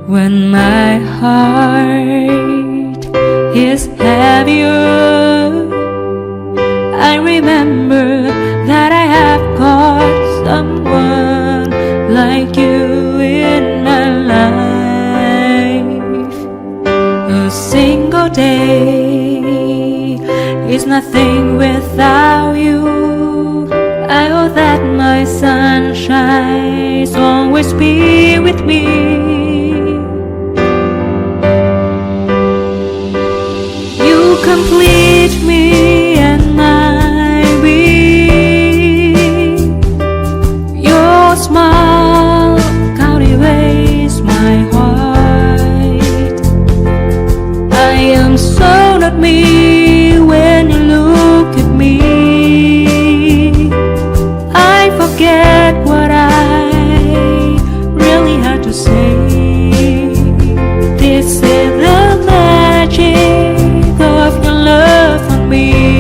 When my heart is heavier, I remember that I have got someone like you in my life. A single day is nothing without you. I hope that my sunshine will always be with me. Complete me and my being. Your smile cultivates my heart. I am so not me when you look at me. I forget what I really had to say. This is the magic of your love for me.